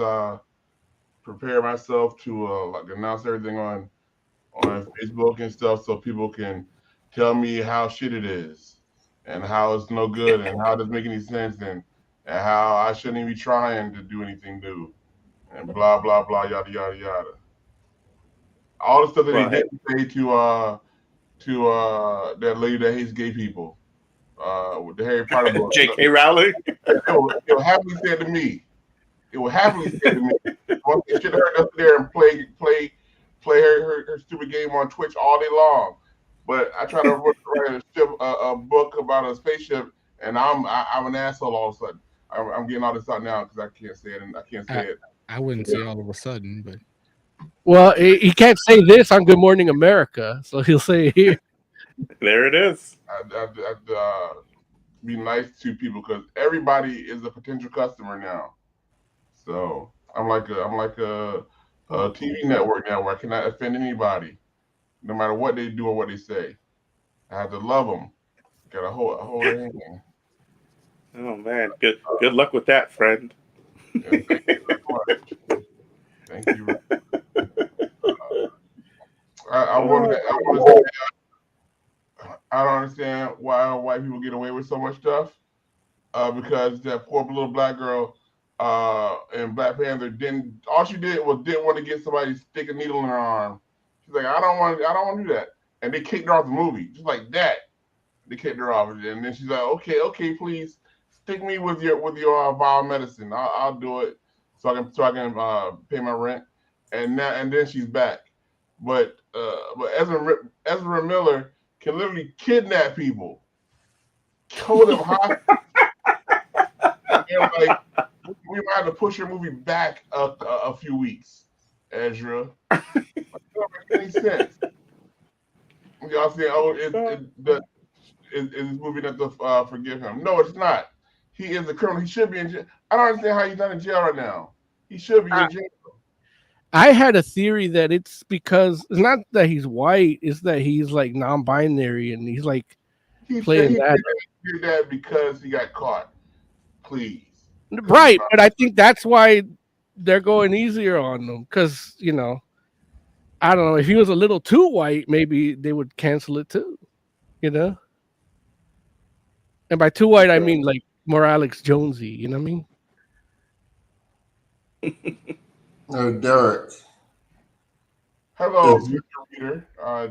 prepare myself to like announce everything on Facebook and stuff, so people can tell me how shit it is, and how it's no good, and how it doesn't make any sense, and how I shouldn't even be trying to do anything new, and blah blah blah, yada yada yada. All the stuff that they didn't say to that lady that hates gay people with the Harry Potter book. J.K. Rowling. It will happily say to me. It will happily say to me. Once they should have her up there and play her stupid game on Twitch all day long. But I try to write a book about a spaceship, and I'm an asshole all of a sudden. I'm getting all this out now because I can't say it, and I can't say it. I wouldn't say all of a sudden, but Well, he can't say this on Good Morning America, so he'll say it here. There it is. I'd be nice to people because everybody is a potential customer now. So I'm like a TV network now where I cannot offend anybody, no matter what they do or what they say. I have to love them. Gotta hold their hand. Oh man, good luck with that, friend. Yeah, thank you very much. Thank you. I want to say I don't understand why white people get away with so much stuff. Because that poor little black girl in Black Panther didn't want to get somebody to stick a needle in her arm. She's like, I don't want to do that. And they kicked her off the movie. Just like that. They kicked her off. And then she's like, okay, please stick me with your vial medicine. I'll do it so I can pay my rent. And then she's back. but Ezra Miller can literally kidnap people, hold them hostage, and they're like, we might have to push your movie back a few weeks, Ezra. It doesn't make any sense. Y'all saying, oh, is this movie not to forgive him? No, it's not. He is a criminal. He should be in jail. I don't understand how he's not in jail right now. He should be in jail. I had a theory that it's because it's not that he's white, it's that he's like non-binary and he's like playing that. He did that because he got caught. Please. Right, but I think that's why they're going easier on him because I don't know, if he was a little too white, maybe they would cancel it too. And by too white, I mean like more Alex Jonesy. You know what I mean? Derek. Hello, Mr. Reader,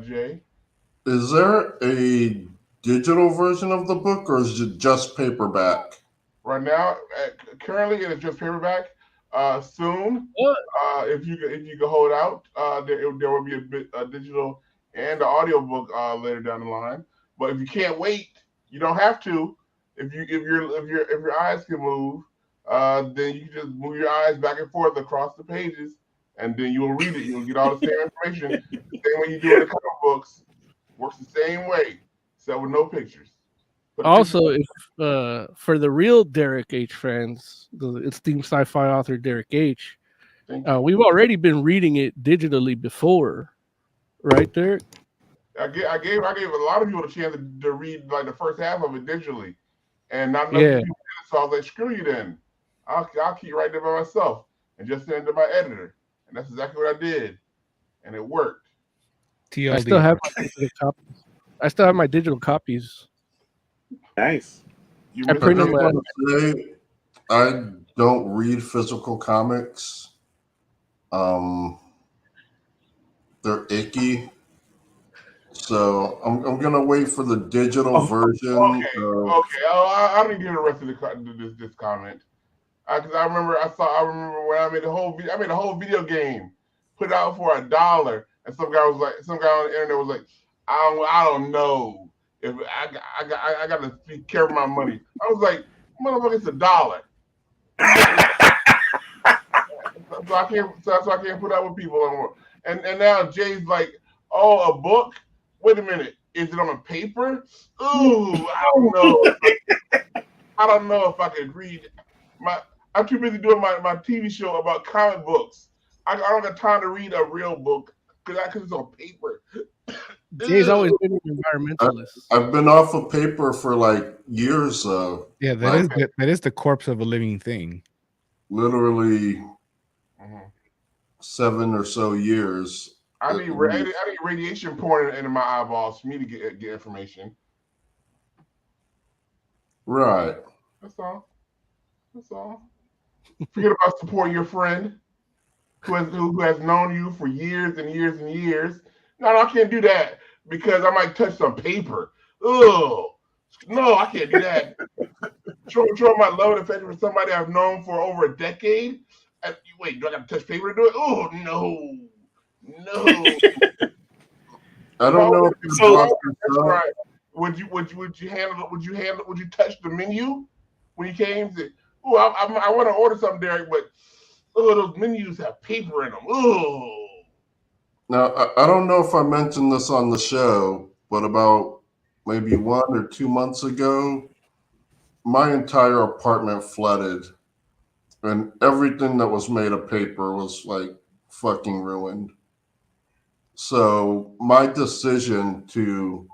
Jay. Is there a digital version of the book, or is it just paperback? Right now, currently it is just paperback. Soon, if you can hold out, there will be a digital and an audio book later down the line. But if you can't wait, you don't have to. If your eyes can move, then you can just move your eyes back and forth across the pages, and then you'll read it. You'll get all the same information. The same way you do in the comic books. Works the same way, except with no pictures. But also, if for the real Derek H fans, the esteemed sci-fi author Derek H, we've already been reading it digitally before, right, Derek? I gave a lot of people a chance to read like the first half of it digitally, and not enough people did it. So I was like, "Screw you, then. I'll keep writing it by myself and just send it to my editor." And that's exactly what I did, and it worked. I still have my digital copies. Nice. I printed them. I don't read physical comics. They're icky. So I'm gonna wait for the digital version. Okay. I didn't get the rest of this comment because I remember when I made a whole video game, put it out for $1, and some guy on the internet was like, I don't know if I got to take care of my money. I was like, motherfucker, it's $1. So I can't put out with people anymore. And now Jay's like, oh, a book. Wait a minute. Is it on a paper? Ooh, I don't know. I don't know if I could read. I'm too busy doing my TV show about comic books. I don't got time to read a real book because it's on paper. Jay's always been an environmentalist. I've been off of paper for like years. Yeah, that is the corpse of a living thing. Literally 7 or so years. I need radiation pouring into my eyeballs for me to get information. Right. That's all. Forget about supporting your friend who has known you for years and years and years. No, I can't do that because I might touch some paper. Ugh. No, I can't do that. Show my love and affection for somebody I've known for over a decade. Wait, do I got to touch paper to do it? Oh no. I don't know. Right. Would you touch the menu when you came? Oh, I want to order something, Derek, but those menus have paper in them. Oh. Now I don't know if I mentioned this on the show, but about maybe 1 or 2 months ago, my entire apartment flooded, and everything that was made of paper was like fucking ruined. So my decision to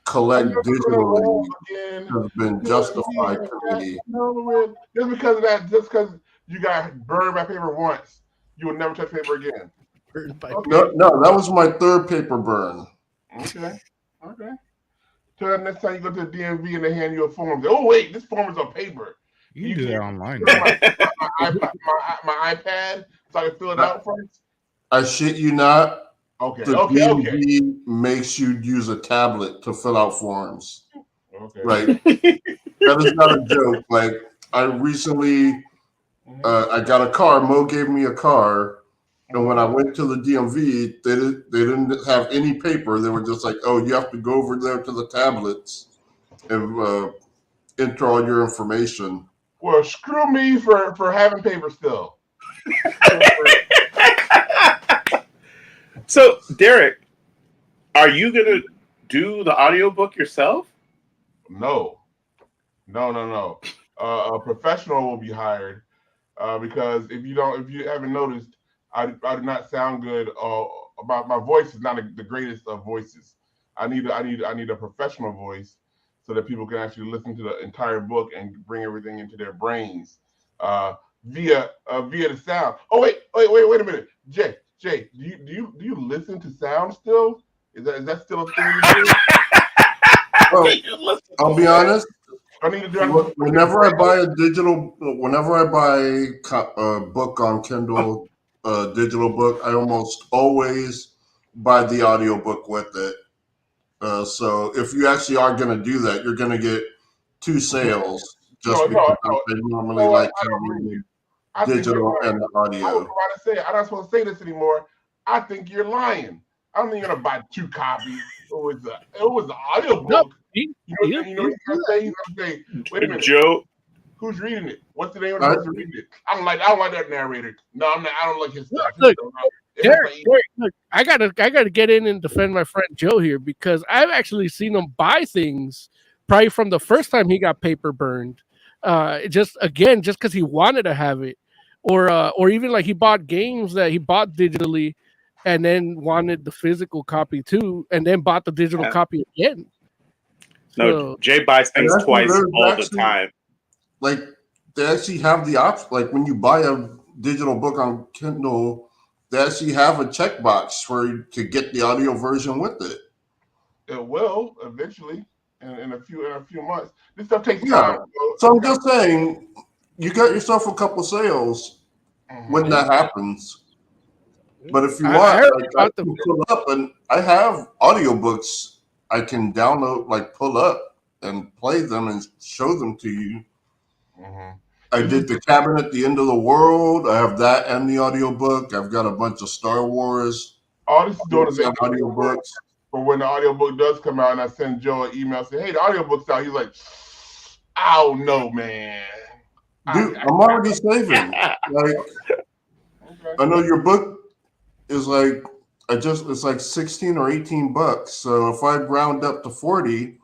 collect digitally has been justified to me. Just because of that, just because you got burned by paper once, you will never touch paper again. No, that was my third paper burn. Okay. So that next time you go to the DMV and they hand you a form, oh wait, this form is on paper. You can do that online. My iPad, so I can fill it out first. I shit you not. Okay. The DMV makes you use a tablet to fill out forms. Okay. Right. That is not a joke. Like I recently, I got a car. Mo gave me a car, And when I went to the DMV, they didn't have any paper. They were just like, "Oh, you have to go over there to the tablets and enter all your information." Well, screw me for having paper still. So, Derek, are you gonna do the audiobook yourself? No. A professional will be hired because if you haven't noticed, I do not sound good. About my voice is not the greatest of voices. I need a professional voice so that people can actually listen to the entire book and bring everything into their brains via the sound. Oh wait a minute, Jay, do you listen to sound still? Is that still a thing you do? Well, I'll be honest. I need to do Whenever I buy a book on Kindle, digital book, I almost always buy the audiobook with it. So if you actually are going to do that, you're going to get 2 sales just because I normally like having the digital and the audio. I was about to say, I'm not supposed to say this anymore. I think you're lying. I don't think you're going to buy 2 copies. It was the audiobook. No, you know what he's going to say? He's going to say, wait a minute. Joe, who's reading it? What's the name of the person reading it? I don't like that narrator. No, I'm not. I don't like his stuff. Derek, look, I gotta get in and defend my friend Joe here because I've actually seen him buy things probably from the first time he got paper burned. Just because he wanted to have it, or even like he bought games that he bought digitally, and then wanted the physical copy too, and then bought the digital copy again. No, Jay buys things twice all the time. Like they actually have the option. Like when you buy a digital book on Kindle, they actually have a checkbox for you to get the audio version with it. It will eventually, in a few months. This stuff takes time. So I'm just saying, you got yourself a couple sales when that happens. But if you want, I can pull up, and I have audiobooks I can download, like pull up and play them and show them to you. Mm-hmm. I did The Cabin at the End of the World. I have that and the audiobook. I've got a bunch of Star Wars. All this is doing is audiobooks. But when the audiobook does come out and I send Joe an email saying, hey, the audiobook's out, he's like, I don't know, man. Dude, I'm already saving. Like, I know your book is like, it's like 16 or 18 bucks. So if I round up to 40,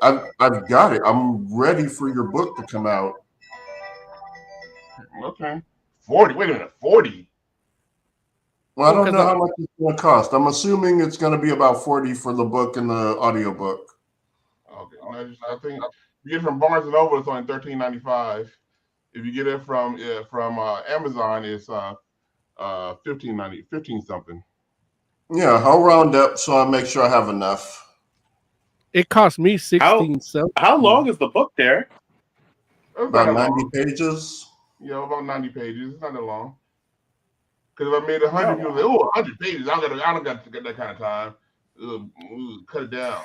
I've got it. I'm ready for your book to come out. Okay. 40. Wait a minute. 40. Well, I don't know how much it's going to cost. I'm assuming it's going to be about 40 for the book and the audiobook. Okay. I think if you get it from Barnes and Noble, it's only $13.95. If you get it from Amazon, it's $15.90, 15 something. Yeah, I'll round up so I make sure I have enough. It cost me 16 cents. How long is the book there? About 90 pages. Yeah, about 90 pages. It's not that long. Because if I made 100, people say, "Oh, 100 pages. I don't got to get that kind of time. Cut it down."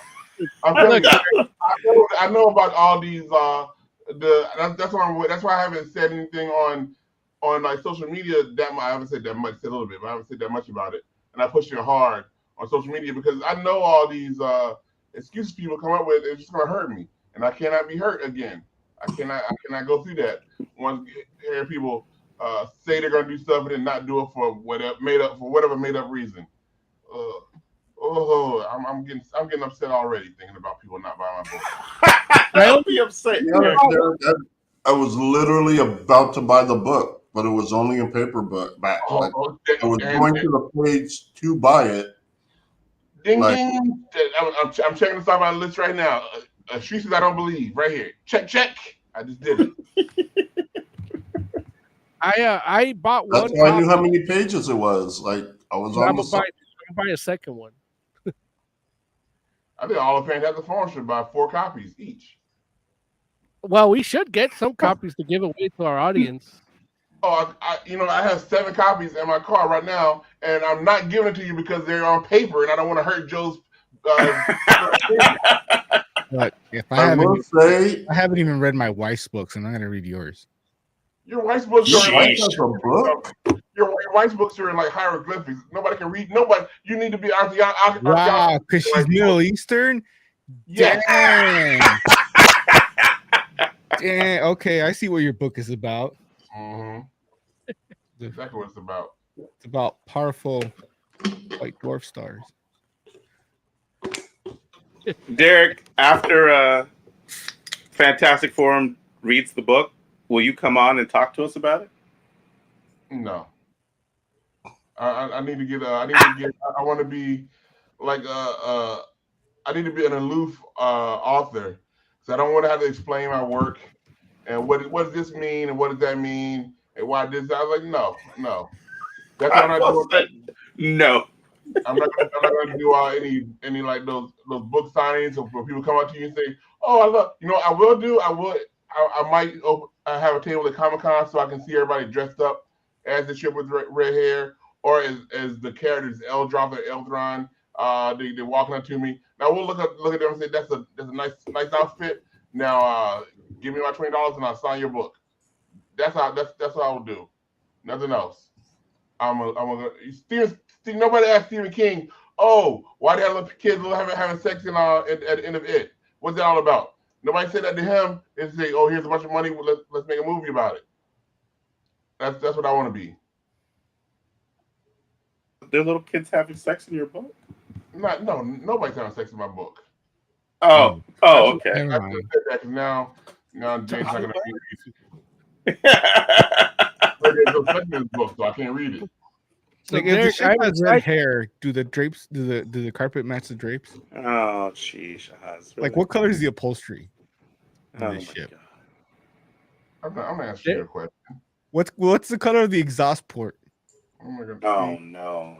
I'm telling you, I know about all these. That's why I haven't said anything on like social media that much. I haven't said that much. Said a little bit, but I haven't said that much about it. And I push it hard on social media because I know all these excuses people come up with. It's just gonna hurt me, and I cannot be hurt again. I cannot go through that. Once hear people say they're gonna do stuff and then not do it for whatever made up reason. I'm getting upset already thinking about people not buying my book. I'll be upset. I was literally about to buy the book, but it was only in paperback. I was going to the page to buy it. Ding ding! I'm checking this off my list right now. Streets I don't believe right here. Check. I just did it. I bought one. That's why I knew how many pages it was. Like I was on the side. I'm gonna buy a second one. I think all the fans at the farm should buy 4 copies each. Well, we should get some copies to give away to our audience. Oh, I have 7 copies in my car right now, and I'm not giving it to you because they're on paper, and I don't want to hurt Joe's. But if I haven't even read my wife's books, I'm not going to read yours. Your wife's book. Your wife has a book. Your White's books are in like hieroglyphics. Nobody can read. Nobody. You need to be Wow, because she's Middle Eastern. Yes. Damn. Damn. Okay, I see what your book is about. Mm-hmm. Exactly what it's about. It's about powerful white dwarf stars. Derek, after Fantastic Forum reads the book, will you come on and talk to us about it? No. I need to get. I want to be like I need to be an aloof author, so I don't want to have to explain my work and what does this mean and what does that mean and why this. I was like, no. That's why I'm not doing. No. I'm not gonna do any like those book signings or where people come up to you and say, "Oh, I love." You know, I might have a table at Comic-Con so I can see everybody dressed up as the ship with red hair or as the characters Eldroth or Eldron. They're walking up to me. Now we'll look at them and say, "That's a nice outfit." Now give me my $20 and I'll sign your book. That's what I will do. Nothing else. Nobody asked Stephen King, "Oh, why the hell kids having sex at the end of it? What's that all about?" Nobody said that to him. They say, "Oh, here's a bunch of money. Let's make a movie about it." That's what I want to be. There are little kids having sex in your book? Nobody's having sex in my book. Oh, okay. I just said that because now James not gonna read it. There's no sex in this book, so I can't read it. So like if the ship has red hair, do the drapes do the carpet match the drapes? Oh, jeez. Really... Like what color is the upholstery in this ship? I'm gonna ask you a question. What's the color of the exhaust port? Oh no.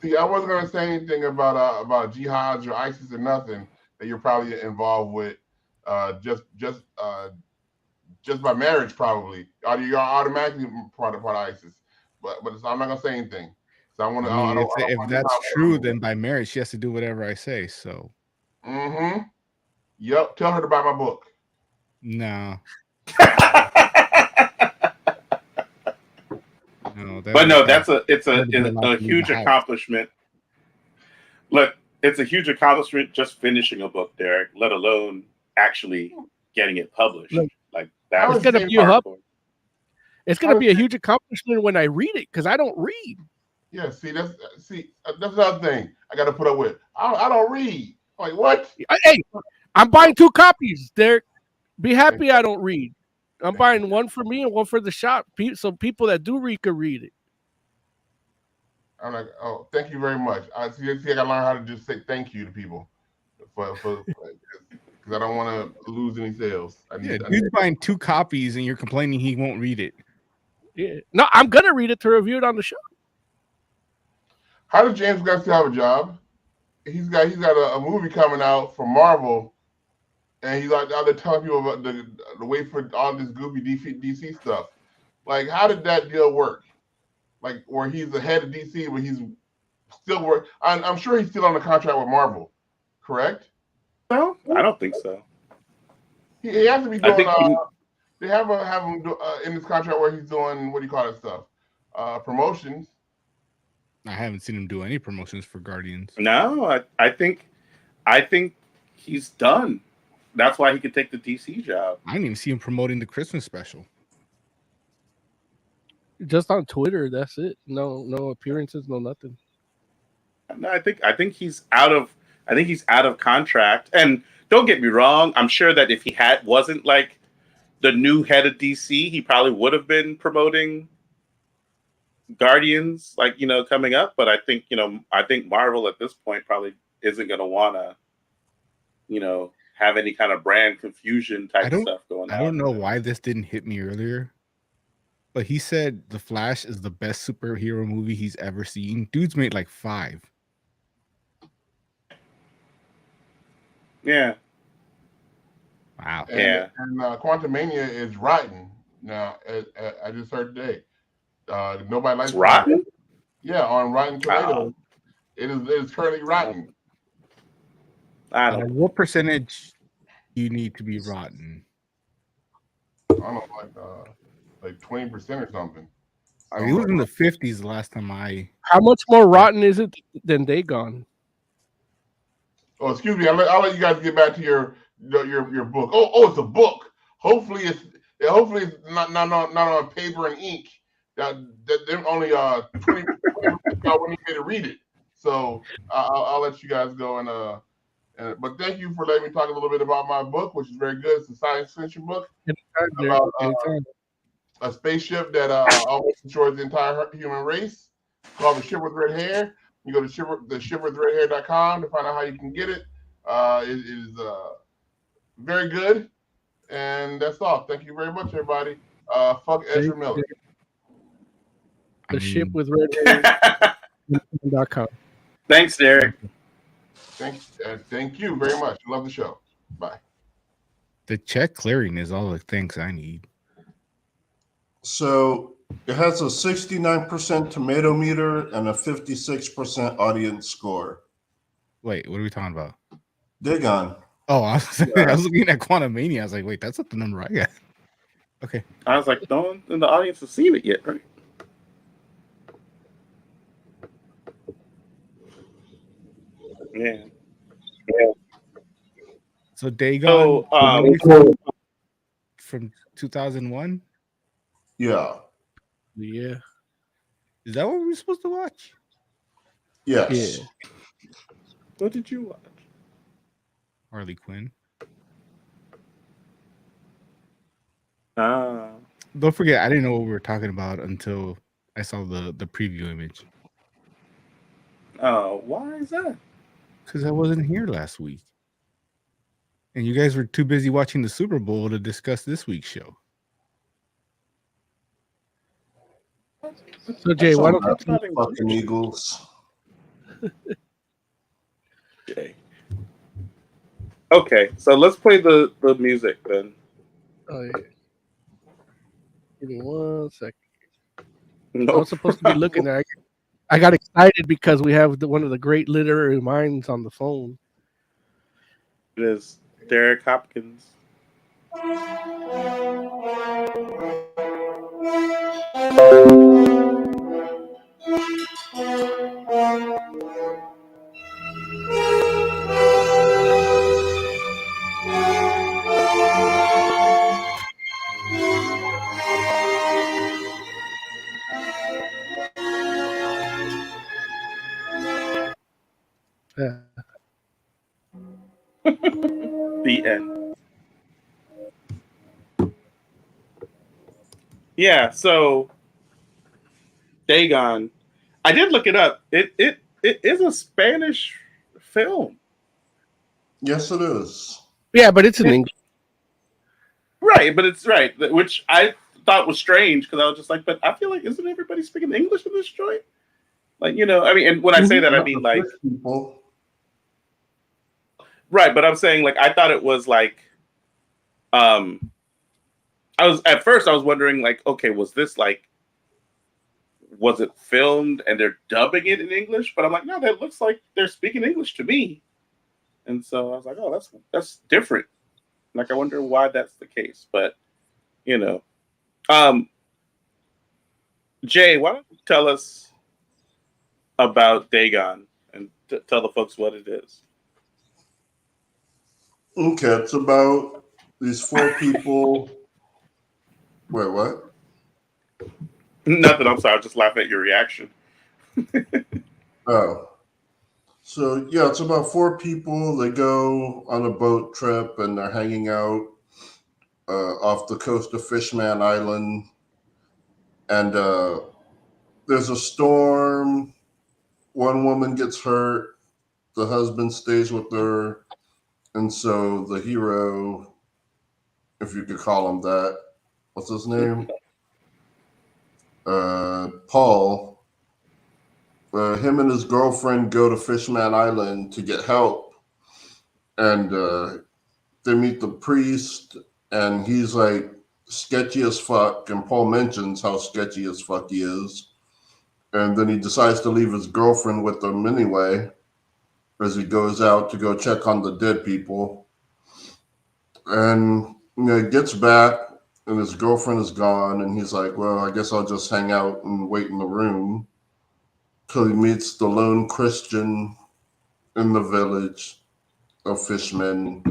See, I wasn't gonna say anything about jihads or ISIS or nothing that you're probably involved with. Just by marriage, probably. You're automatically part of ISIS. But I'm not gonna say anything. So I want to. If that's true, then by marriage she has to do whatever I say. So. Mm-hmm. Yep. Tell her to buy my book. No. No, but no, it's a huge accomplishment. Look, it's a huge accomplishment just finishing a book, Derek, let alone actually getting it published. Like that was gonna be hardcore. It's gonna be a huge accomplishment when I read it because I don't read. Yeah, that's another thing I got to put up with. I don't read. Like what? Hey, I'm buying 2 copies, Derek. Be happy I don't read. I'm buying one for me and one for the shop, so people that do read can read it. I'm like, oh, thank you very much. I got to learn how to just say thank you to people because I don't want to lose any sales. Dude's buying 2 copies and you're complaining he won't read it. Yeah, no, I'm gonna read it to review it on the show. How does James Gunn still have a job? He's got a movie coming out from Marvel, and he's like out there telling people about the wait for all this goofy DC stuff. Like, how did that deal work? Like, where he's the head of DC, but he's still work. I'm sure he's still on the contract with Marvel, correct? No, I don't think so. He has to be doing. They have him in this contract where he's doing what do you call that stuff? Promotions. I haven't seen him do any promotions for Guardians. No, I think he's done. That's why he could take the DC job. I didn't even see him promoting the Christmas special. Just on Twitter, that's it. No appearances, no nothing. No, I think he's out of contract. And don't get me wrong, I'm sure that if he wasn't like the new head of DC, he probably would have been promoting Guardians, like, coming up. But I think Marvel at this point probably isn't going to want to, have any kind of brand confusion type of stuff going on. I don't know why this didn't hit me earlier, but he said The Flash is the best superhero movie he's ever seen. Dude's made like 5. Yeah. Wow. And Quantumania is rotten now. I just heard today. Nobody likes rotten. Yeah, on Rotten Tomatoes, it is currently rotten. What percentage do you need to be rotten? I don't know, like 20% or something. It was in the 50s the last time I. How much more rotten is it than Dagon? Oh, excuse me. I'll let you guys get back to your book. Oh, it's a book. Hopefully it's not on paper and ink. That them only 20 minutes when you get to read it. So I'll let you guys go but thank you for letting me talk a little bit about my book, which is very good. It's a science fiction book about a spaceship that almost destroys the entire human race, called The Ship with Red Hair. You go to theshipwithredhair.com to find out how you can get it. It is very good. And that's all. Thank you very much, everybody. Fuck Ezra Miller. The Ship with Red Hair.com. Thanks, Derek. Thank you very much. Love the show. Bye. The check clearing is all the things I need. So it has a 69% tomato meter and a 56% audience score. Wait, what are we talking about? Dagon. Oh, I was looking at Quantumania. I was like, wait, that's not the number I got. Okay. I was like, no one in the audience has seen it yet, right? Yeah. So Dagon from 2001? Yeah. Yeah. Is that what we were supposed to watch? Yes. Yeah. What did you watch? Harley Quinn. Don't forget, I didn't know what we were talking about until I saw the preview image. Oh, why is that? Because I wasn't here last week. And you guys were too busy watching the Super Bowl to discuss this week's show. So Jay, why don't you fucking Eagles? Jay. Okay, so let's play the music then. Oh yeah. Give me 1 second. Nope. I was supposed to be looking there. I got excited because we have one of the great literary minds on the phone. It is Derek Hopkins. Yeah. The end. Yeah, so Dagon. I did look it up. It is a Spanish film. Yes, it is. Yeah, but it's in English. Right, but it's right, which I thought was strange because I was just like, but I feel like isn't everybody speaking English in this joint? Like, I mean, and when I say that, I mean like people. Right, but I'm saying like I thought it was like I was at first I was wondering like, okay, was it filmed and they're dubbing it in English? But I'm like, no, that looks like they're speaking English to me. And so I was like, oh, that's different. Like I wonder why that's the case. But Jay, why don't you tell us about Dagon and tell the folks what it is? Okay, it's about these 4 people. Wait, what? Nothing. I'm sorry. I was just laughing at your reaction. Oh. So, yeah, it's about 4 people. They go on a boat trip and they're hanging out off the coast of Fishman Island. And there's a storm. One woman gets hurt. The husband stays with her. And so the hero, if you could call him that, what's his name? Paul. Him and his girlfriend go to Fishman Island to get help. And they meet the priest, and he's like sketchy as fuck. And Paul mentions how sketchy as fuck he is. And then he decides to leave his girlfriend with them anyway, as he goes out to go check on the dead people. And he gets back, and his girlfriend is gone, and he's like, well, I guess I'll just hang out and wait in the room till he meets the lone Christian in the village of fishmen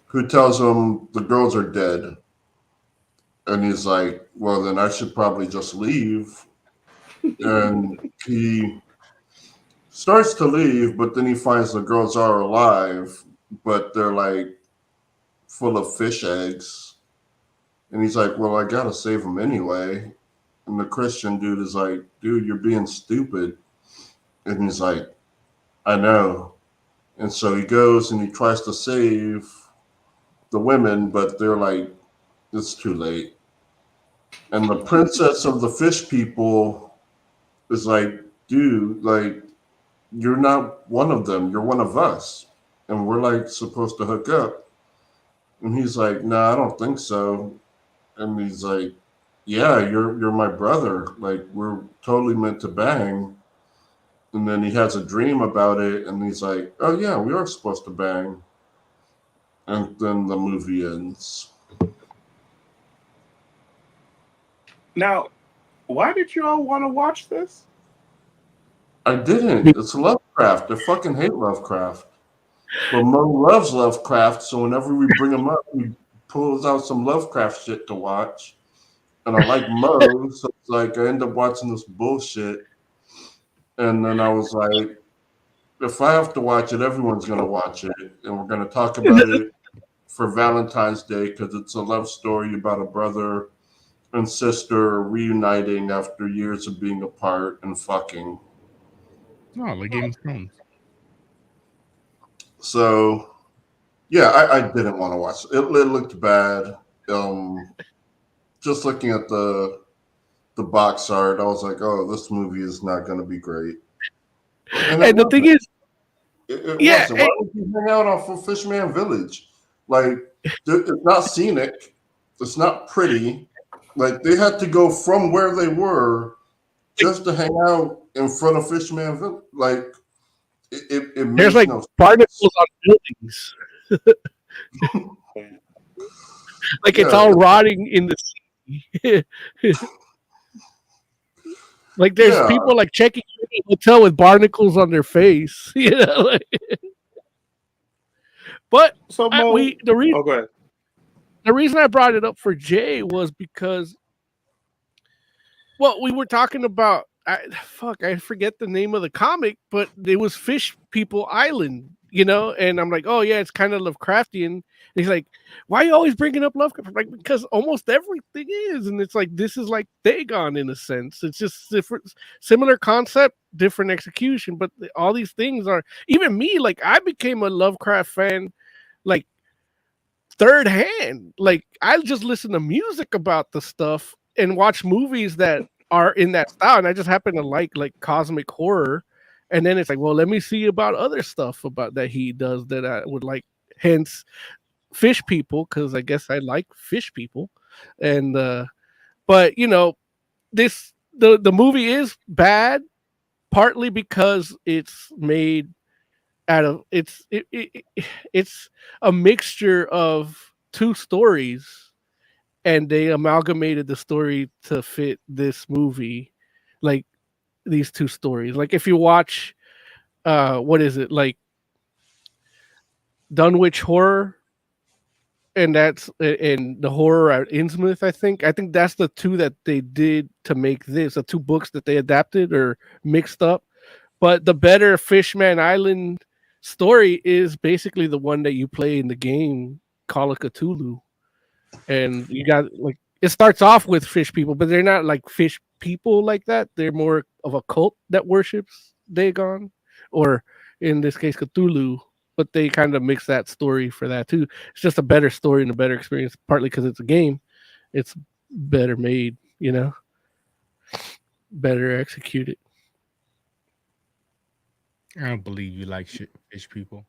who tells him the girls are dead. And he's like, well, then I should probably just leave. And he starts to leave, but then he finds the girls are alive, but they're like full of fish eggs. And he's like, well, I gotta save them anyway. And the Christian dude is like, dude, you're being stupid. And he's like, I know. And so he goes and he tries to save the women, but they're like, it's too late. And the princess of the fish people is like, dude, like, you're not one of them. You're one of us. And we're like supposed to hook up. And he's like, no, I don't think so. And he's like, yeah, you're my brother. Like, we're totally meant to bang. And then he has a dream about it. And he's like, oh, yeah, we are supposed to bang. And then the movie ends. Now, why did you all want to watch this? I didn't. It's Lovecraft. I fucking hate Lovecraft. But Mo loves Lovecraft, so whenever we bring him up, he pulls out some Lovecraft shit to watch. And I like Mo, so it's like I end up watching this bullshit. And then I was like, if I have to watch it, everyone's going to watch it. And we're going to talk about it for Valentine's Day because it's a love story about a brother and sister reuniting after years of being apart and fucking. No, like Game of Thrones. So, yeah, I didn't want to watch it. It looked bad. Just looking at the box art, I was like, oh, this movie is not going to be great. And the thing is, yeah, wasn't. Why would you hang out off of Fishman Village? Like, it's not scenic. It's not pretty. Like, they had to go from where they were just to hang out in front of Fishman Village. Like, it there's like no particles on buildings. Like it's all rotting in the sea. Like there's people like checking in the hotel with barnacles on their face. You know, like, but So Mo, the reason I brought it up for Jay was because, well, we were talking about I forget the name of the comic, but it was Fish People Island, you know, and I'm like, oh yeah, it's kind of Lovecraftian. And he's like, why are you always bringing up Lovecraft? I'm like, because almost everything is, and it's like this is like Dagon in a sense. It's just different, similar concept, different execution, but all these things are. Even me, like I became a Lovecraft fan, like third hand. Like I just listen to music about the stuff and watch movies that are in that style, and I just happen to like cosmic horror, and then it's like, well, let me see about other stuff about that he does that I would like. Hence, Fish People, because I guess I like fish people, and but you know, the movie is bad, partly because it's made out of it's a mixture of two stories. And they amalgamated the story to fit this movie, like these two stories. Like if you watch, what is it like, Dunwich Horror, and that's and the horror at Innsmouth. I think that's the two that they did to make this. The two books that they adapted or mixed up. But the better Fishman Island story is basically the one that you play in the game Call of Cthulhu. And you got like it starts off with fish people, but they're not like fish people like that. They're more of a cult that worships Dagon, or in this case Cthulhu. But they kind of mix that story for that too. It's just a better story and a better experience, partly because it's a game. It's better made, you know, better executed. I don't believe you like fish people.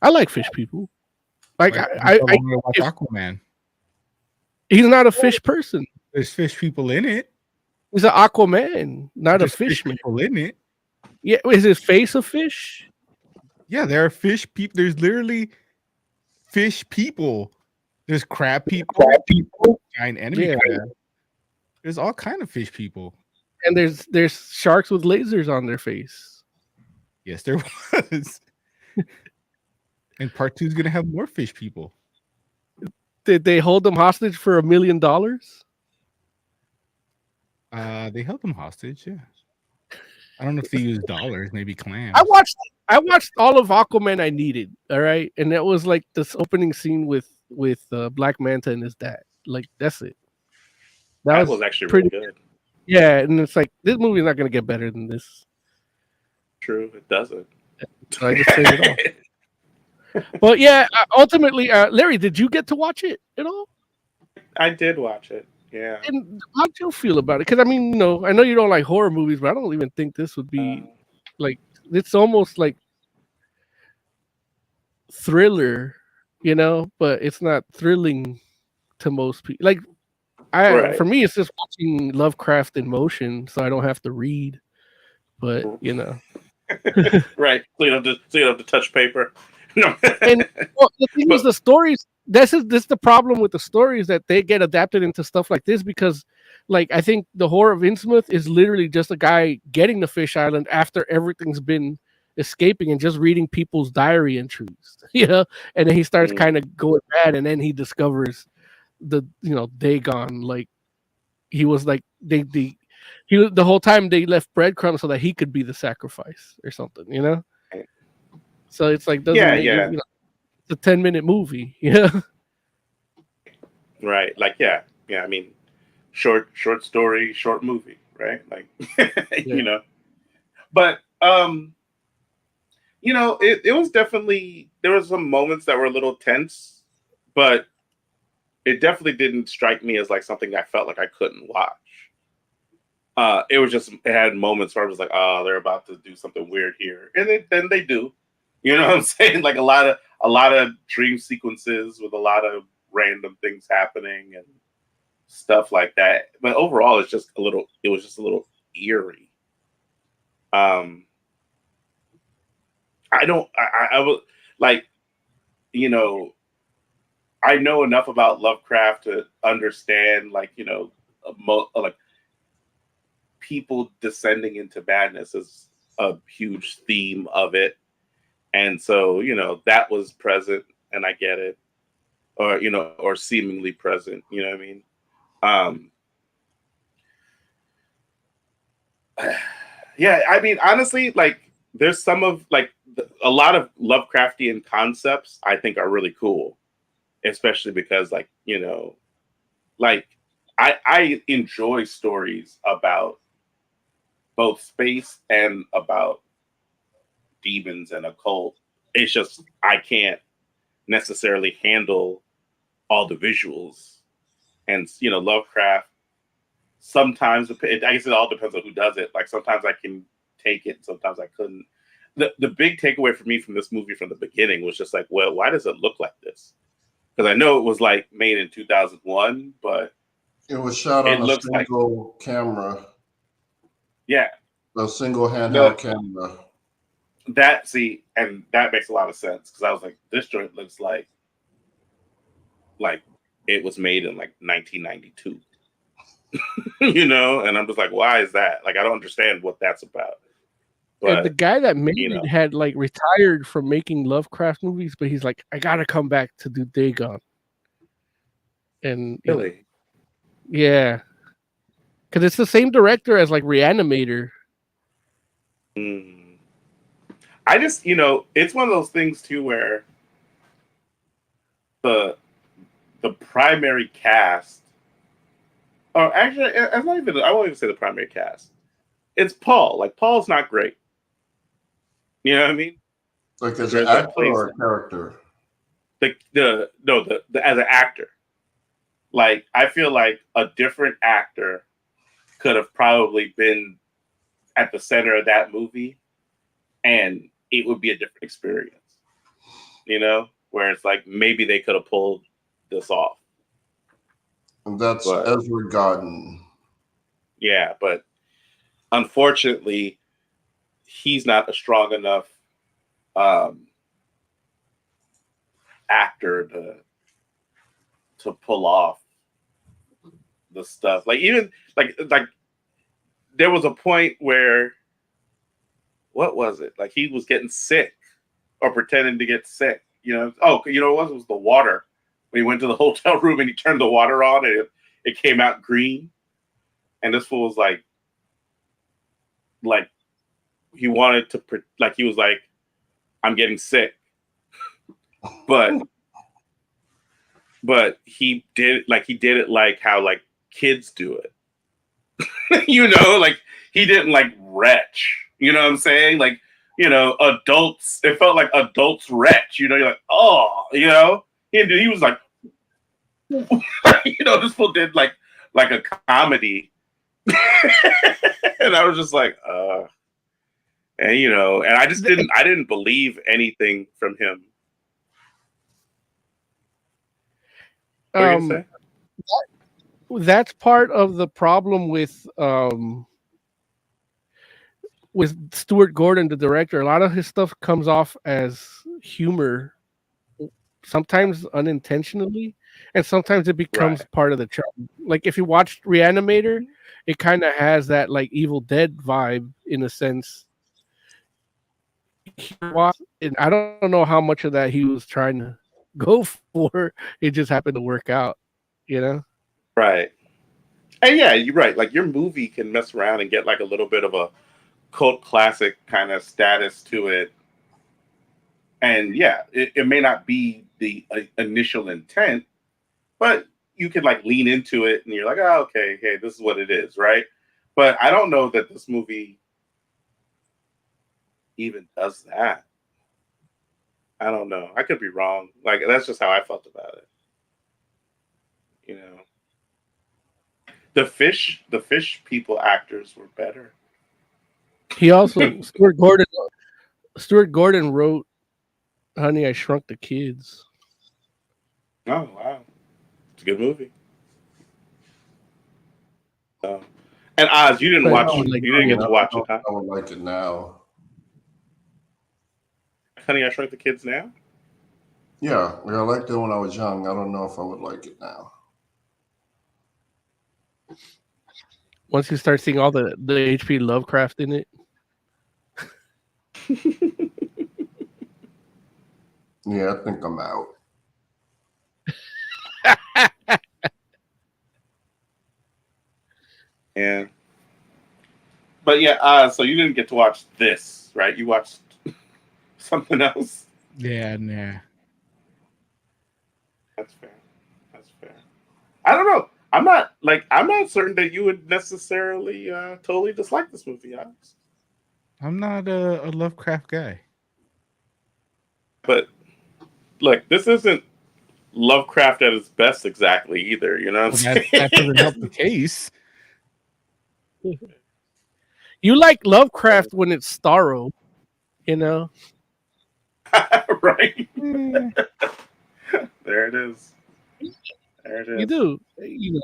I like fish people. Like I watch Aquaman. He's not a fish person. There's fish people in it. He's an Aquaman, not There's a fishman. People in it. Yeah, is his face a fish? Yeah, there are fish people. There's literally fish people. There's crab people, giant enemy Yeah. crab. There's all kind of fish people. And there's sharks with lasers on their face. Yes, there was. And part 2 is gonna have more fish people. Did they hold them hostage for $1 million? They held them hostage. Yeah. I don't know if they used dollars, maybe clams. I watched all of Aquaman I needed. All right, and that was like this opening scene with Black Manta and his dad. Like that's it. That was actually pretty good. Yeah, and it's like this movie's not gonna get better than this. True, it doesn't. So I just turned it off. But yeah, ultimately, Larry, did you get to watch it at all? I did watch it. Yeah. And how'd you feel about it? Because I mean, I know you don't like horror movies, but I don't even think this would be like. It's almost like thriller, but it's not thrilling to most people. Like, for me, it's just watching Lovecraft in motion, so I don't have to read. But right. So you don't have to touch paper. No. And the thing is, the stories. This is the problem with the stories that they get adapted into stuff like this because, like, I think the Horror of Innsmouth is literally just a guy getting to Fish Island after everything's been escaping and just reading people's diary entries, and then he starts kind of going bad, and then he discovers the Dagon. Like, he was like the whole time they left breadcrumbs so that he could be the sacrifice or something, So it's like it's a 10-minute movie, Right. Like I mean, short story, short movie, right? Like But it was definitely, there was some moments that were a little tense, but it definitely didn't strike me as like something I felt like I couldn't watch. It was just, it had moments where I was like, oh, they're about to do something weird here, and then they do. You know what I'm saying? Like a lot of dream sequences with a lot of random things happening and stuff like that. But overall, it was just a little eerie. I was like, I know enough about Lovecraft to understand, like, like people descending into madness is a huge theme of it. And so, that was present, and I get it, or seemingly present, you know what I mean? Yeah, I mean, honestly, like, there's some of, like, a lot of Lovecraftian concepts I think are really cool, especially because, like, like, I enjoy stories about both space and about demons and occult. It's just I can't necessarily handle all the visuals, and Lovecraft. Sometimes I guess it all depends on who does it. Like sometimes I can take it, sometimes I couldn't. The big takeaway for me from this movie from the beginning was just like, well, why does it look like this? Because I know it was like made in 2001, but it was shot on a single camera. Yeah, a single handheld camera. And that makes a lot of sense because I was like, this joint looks like it was made in like 1992, and I'm just like, why is that? Like, I don't understand what that's about. But the guy that made it had like retired from making Lovecraft movies, but he's like, I gotta come back to do Dagon. And really, yeah, because it's the same director as like Reanimator. I just, it's one of those things too where the primary cast, or actually, I won't even say the primary cast. It's Paul. Like, Paul's not great. You know what I mean? Like as an actor or a character? As an actor. Like, I feel like a different actor could have probably been at the center of that movie, and it would be a different experience. Where it's like maybe they could have pulled this off. And that's Ezra Godden. Yeah, but unfortunately, he's not a strong enough actor to pull off the stuff. Like even like there was a point where what was it? Like he was getting sick or pretending to get sick. You know, what it was the water. When he went to the hotel room and he turned the water on and it came out green. And this fool was like he wanted to he was like, I'm getting sick. But he did it like how like kids do it. You know, like he didn't like retch. You know what I'm saying? Like, you know, adults, it felt like adults retch. You know, you're like, oh, you know, he was like, you know, this fool did like a comedy. And I was just like, and you know, and I didn't believe anything from him. What are you gonna say? That's part of the problem with Stuart Gordon, the director. A lot of his stuff comes off as humor, sometimes unintentionally, and sometimes it becomes part of the charm. Like if you watch Reanimator, it kind of has that like Evil Dead vibe in a sense. And I don't know how much of that he was trying to go for. It just happened to work out, you know? Right. And yeah, you're right. Like your movie can mess around and get like a little bit of a cult classic kind of status to it. And yeah, it may not be the initial intent, but you can like lean into it and you're like, oh, okay, hey, this is what it is, right? But I don't know that this movie even does that. I don't know. I could be wrong. Like that's just how I felt about it. You know. The fish people actors were better. He also Stuart Gordon wrote Honey, I Shrunk the Kids. Oh wow. It's a good movie. And Oz, you didn't get to watch it, huh? I would like it now. Honey, I Shrunk the Kids now? Yeah, I liked it when I was young. I don't know if I would like it now. Once you start seeing all the H.P. Lovecraft in it. Yeah, I think I'm out. Yeah. But yeah, so you didn't get to watch this, right? You watched something else. Yeah, nah. That's fair. I don't know. I'm not certain that you would necessarily totally dislike this movie, Alex. I'm not a Lovecraft guy. But look, this isn't Lovecraft at his best exactly either, you know what I'm saying? That doesn't help the case. You like Lovecraft when it's Starro, you know? Right. There it is. You do. You know.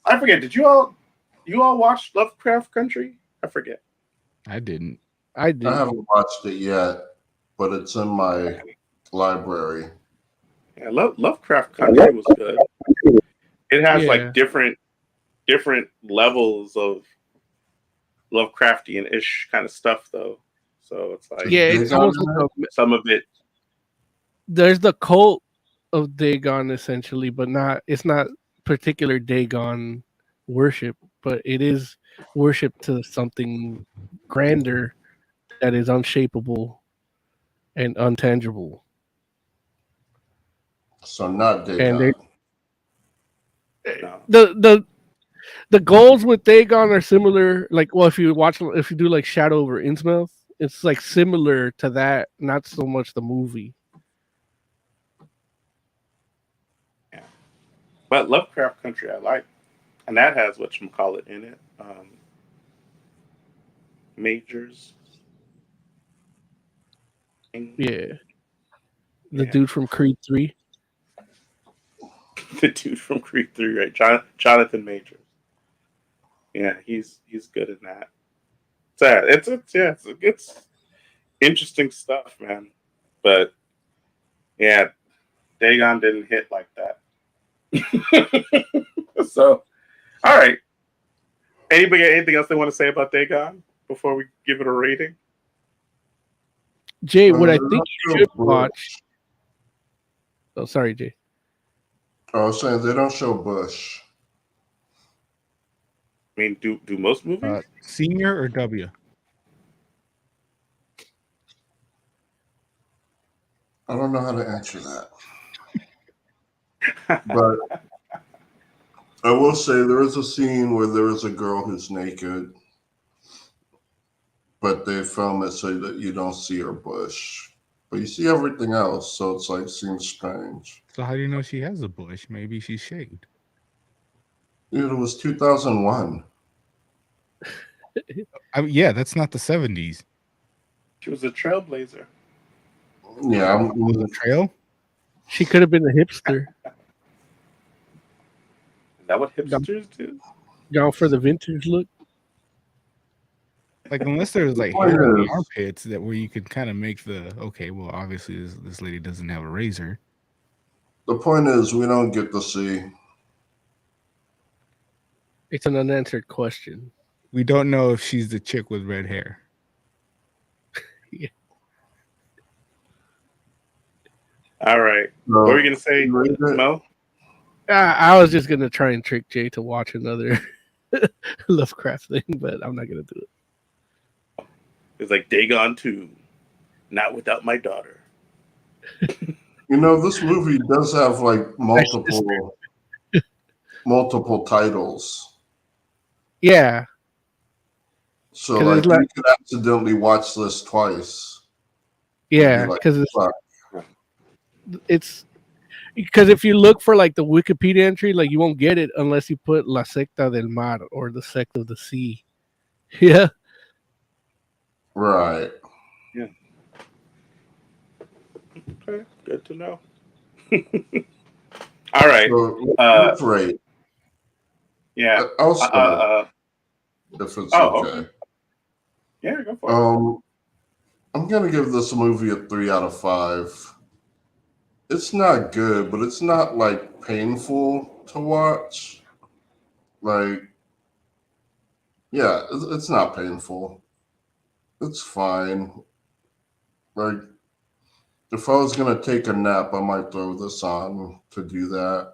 I forget. Did you all watch Lovecraft Country? I forget. I didn't. I did. I haven't watched it yet, but it's in my library. Yeah, Lovecraft Country was good. It has like different levels of Lovecraftian-ish kind of stuff, though. So it's like it's almost like some of it. There's the cult of Dagon essentially, but it's not particular Dagon worship, but it is worship to something grander that is unshapable and untangible. So not Dagon. And the goals with Dagon are similar. Like, well, if you do like Shadow over Innsmouth, it's like similar to that. Not so much the movie. Yeah, but Lovecraft Country I like, and that has whatchamacallit in it. Majors. Yeah. The dude from Creed 3. The dude from Creed 3, right? Jonathan Majors. Yeah, he's good in that. It's interesting stuff, man. But yeah, Dagon didn't hit like that. So, all right. Anybody got anything else they want to say about Dagon before we give it a rating? Jay, what I they're think not you show should Bush. watch. Oh, sorry, Jay. I was saying they don't show Bush. I mean, do most movies? Senior or W? I don't know how to answer that. But I will say there is a scene where there is a girl who's naked, but they film it so that you don't see her bush. But you see everything else, so it's like seems strange. So how do you know she has a bush? Maybe she's shaved. Dude, it was 2001. I mean, yeah, that's not the 70s. She was a trailblazer. Yeah, On the trail? She could have been a hipster. Is that what hipsters do? Gone for the vintage look. Like, unless there's like point hair in the is- armpits that where you could kind of make the okay, well, obviously this lady doesn't have a razor. the point is we don't get to see. It's an unanswered question. We don't know if she's the chick with red hair. All right. So, What were you gonna say, you rate it? Mo? I was just gonna try and trick Jay to watch another Lovecraft thing, but I'm not gonna do it. It's like Dagon 2, not without my daughter. You know, this movie does have like multiple titles. Yeah, So 'Cause like it's like- you could accidentally watch this twice. yeah, Like, because fuck. it's because if you look for like the Wikipedia entry, like you won't get it unless you put La Secta del Mar or the sect of the sea. Yeah, Right. Okay, good to know. All right. So let's rate. Yeah. I'll start if it's okay. okay. Yeah, go for it. I'm gonna give this movie a 3 out of 5. It's not good, but it's not like painful to watch. Like, yeah, it's not painful. It's fine. Like, if I was gonna take a nap, I might throw this on to do that.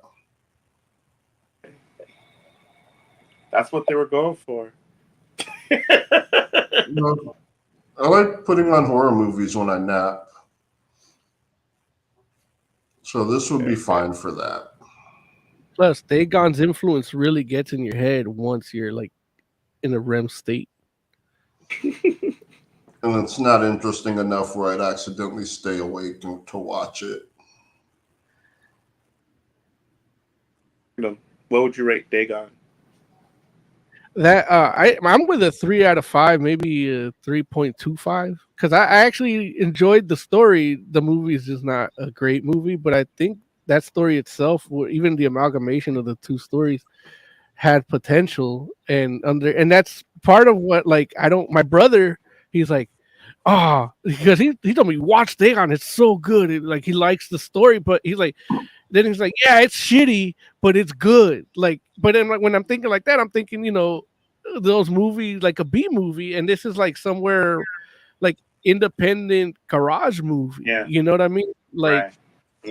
That's what they were going for. You know, I like putting on horror movies when I nap. So this would be fine for that. plus Dagon's influence really gets in your head once you're like in a REM state. And it's not interesting enough where I'd accidentally stay awake to watch it. What would you rate Dagon? That I'm with a 3 out of 5, maybe a 3.25, because I actually enjoyed the story. The movie is just not a great movie, but I think that story itself, or even the amalgamation of the two stories, had potential. And that's part of what, like, my brother, he's like, because he told me, watch Dagon, it's so good. Like, he likes the story, but he's like, then he's like, yeah, it's shitty, but it's good. Like, but then, like, when I'm thinking like that, I'm thinking, those movies, like a B movie, and this is like somewhere like independent garage movie. Yeah. You know what I mean? Like Right.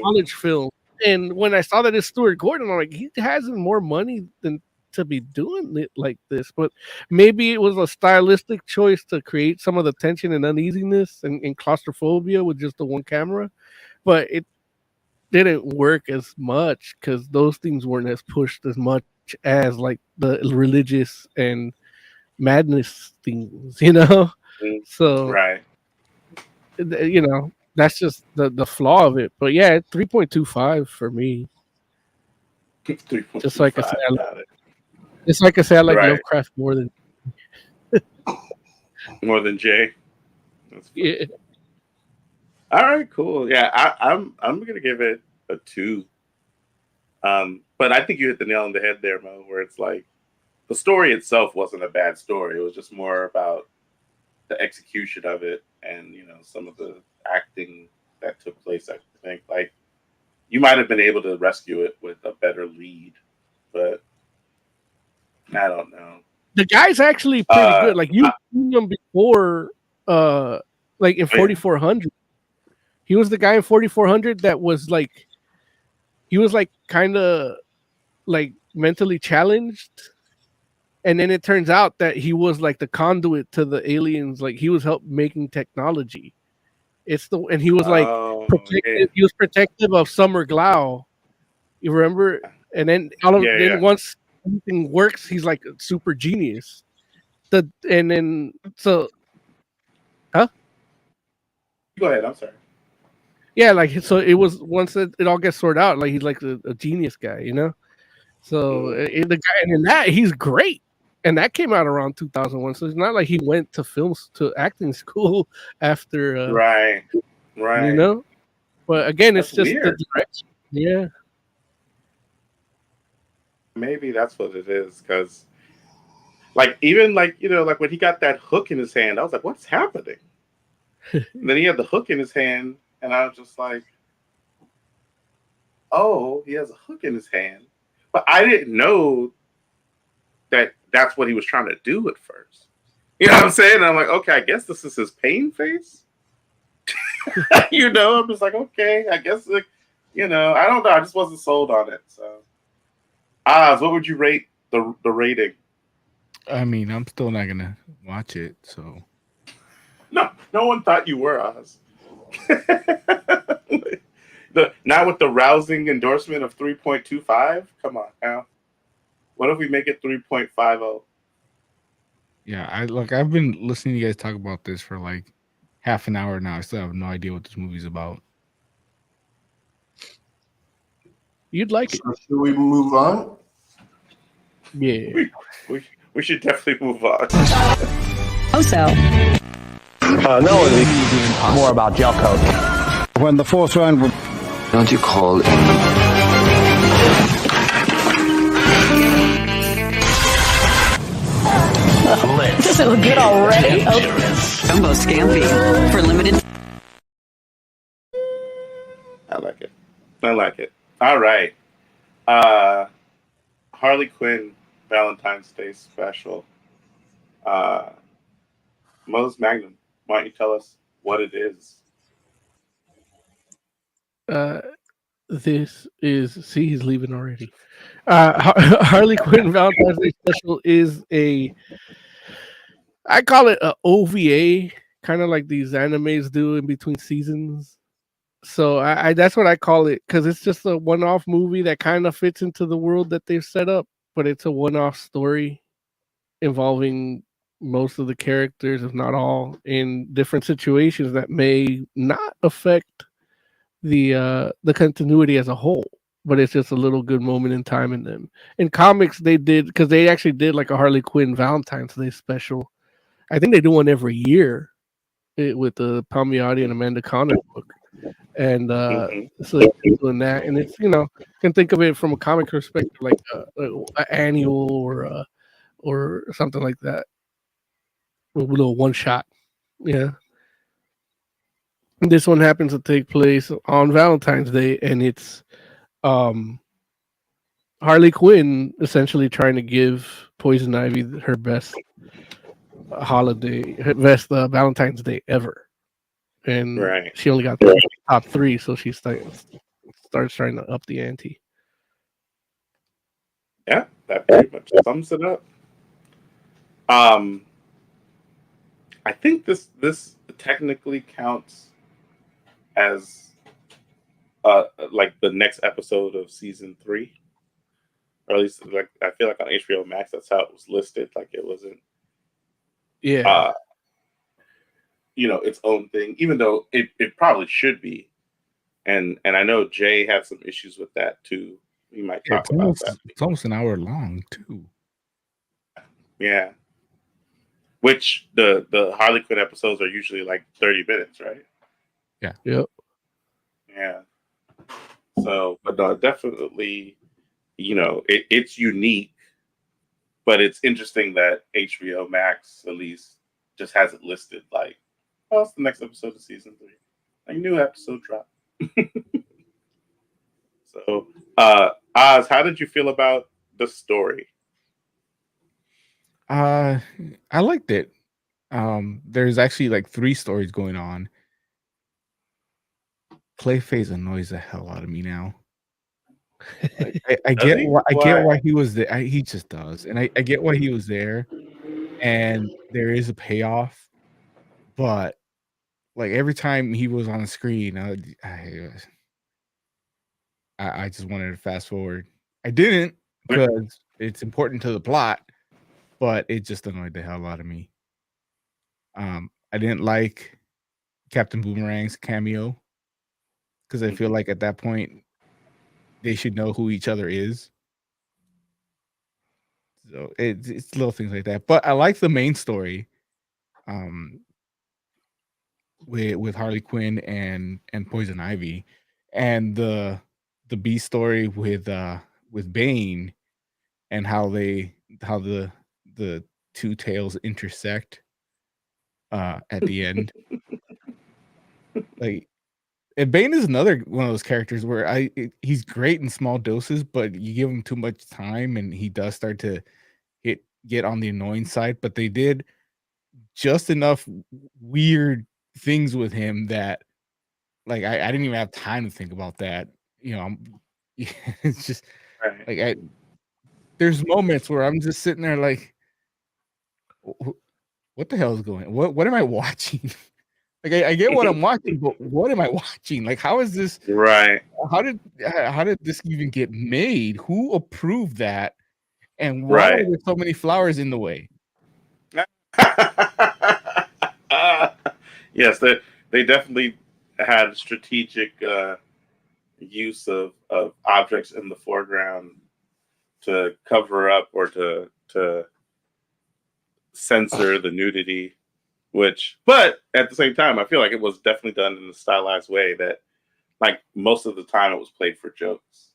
college film. And when I saw that it's Stuart Gordon, I'm like, he has more money than to be doing it like this. But maybe it was a stylistic choice to create some of the tension and uneasiness and claustrophobia with just the one camera. But it didn't work as much because those things weren't as pushed as much as like the religious and madness things, So Right. that's just the flaw of it. But yeah, 3.25 for me. Just like I said, Got it. it's like I said, I like Right. Lovecraft more than More than Jay. That's fun. yeah. All right, cool. Yeah, I'm gonna give it a 2. But I think you hit the nail on the head there, Mo, where it's like the story itself wasn't a bad story. It was just more about the execution of it and some of the acting that took place. I think like You might have been able to rescue it with a better lead, but I don't know. The guy's actually pretty good. Like you've seen him before, like in 4400. He was the guy in 4400 that was like, he was like kind of like mentally challenged, and then it turns out that he was like the conduit to the aliens. Like he was help making technology. And he was like protective. He was protective of Summer Glau. You remember? And then once everything works, he's like a super genius. Huh? Go ahead. I'm sorry. Yeah, like so it was once it all gets sorted out. Like he's like a genius guy, you know. So the guy and in that he's great, and that came out around 2001. So it's not like he went to acting school after. Right. You know, but again, it's just weird. the direction. Yeah. Maybe that's what it is, because, like, even like like when he got that hook in his hand, I was like, "What's happening?" And then he had the hook in his hand, and I was just like, "Oh, he has a hook in his hand," but I didn't know that that's what he was trying to do at first. You know what I'm saying? And I'm like, okay, I guess this is his pain face. I'm just like, okay, I guess, I don't know. I just wasn't sold on it. So, Oz, what would you rate the rating? I mean, I'm still not gonna watch it. So, no one thought you were, Oz. Not with the rousing endorsement of 3.25. Come on now. What if we make it 3.50? Yeah, I've been listening to you guys talk about this for like half an hour now. I still have no idea what this movie's about. You'd like it. Should we move on? Yeah. We should definitely move on. Also. No, more about gel coat. When the fourth round will... Don't you call it? Does it look good already? Jumbo Scampi for limited. I like it. All right. Harley Quinn Valentine's Day special. Mose Magnum, why don't you tell us what it is? This is he's leaving already. Harley Quinn Valentine's Day special is I call it a OVA, kind of like these animes do in between seasons. So I that's what I call it, because it's just a one-off movie that kind of fits into the world that they've set up, but it's a one-off story involving most of the characters, if not all, in different situations that may not affect the continuity as a whole. But it's just a little good moment in time in them. In comics, they did, because they actually did like a Harley Quinn Valentine's Day special. I think they do one every year with the Palmiotti and Amanda Conner book. And so they're doing that, and it's can think of it from a comic perspective, like an annual or something like that, a little one shot. Yeah. This one happens to take place on Valentine's Day, and it's Harley Quinn essentially trying to give Poison Ivy her best Valentine's Day ever. And she only got the top 3, so she starts trying to up the ante. Yeah, that pretty much sums it up. I think this technically counts as like the next episode of season 3, or at least like I feel like on HBO Max that's how it was listed. Like it wasn't. Yeah. Its own thing, even though it probably should be. And I know Jay had some issues with that too. We might talk about that. It's almost an hour long too. Yeah. Which the Harley Quinn episodes are usually like 30 minutes, right? Yeah. Yep. Yeah. So, but no, definitely, it's unique, but it's interesting that HBO Max at least just has it listed like, oh, it's the next episode of season 3. A new episode drop. So, Oz, how did you feel about the story? I liked it. There's actually like 3 stories going on. Clayface annoys the hell out of me now. Like, I Does get he? why he was there. He just does, and I get why he was there, and there is a payoff, but like every time he was on the screen, I just wanted to fast forward. I didn't because it's important to the plot, but it just annoyed the hell out of me. I didn't like Captain Boomerang's cameo because I feel like at that point they should know who each other is. So it's little things like that. But I like the main story, um, with Harley Quinn and Poison Ivy, and the B story with Bane and how the two tales intersect at the end. Like, and Bane is another one of those characters where he's great in small doses, but you give him too much time and he does start to get on the annoying side. But they did just enough weird things with him that like I didn't even have time to think about that. You know, it's just Right. like there's moments where I'm just sitting there like, what the hell is going? What am I watching? Like I get what I'm watching, but what am I watching? Like how is this? Right. How did this even get made? Who approved that? And why are Right. there so many flowers in the way? Yes, they definitely had strategic use of objects in the foreground to cover up or to censor the nudity. But at the same time, I feel like it was definitely done in a stylized way that, like, most of the time it was played for jokes.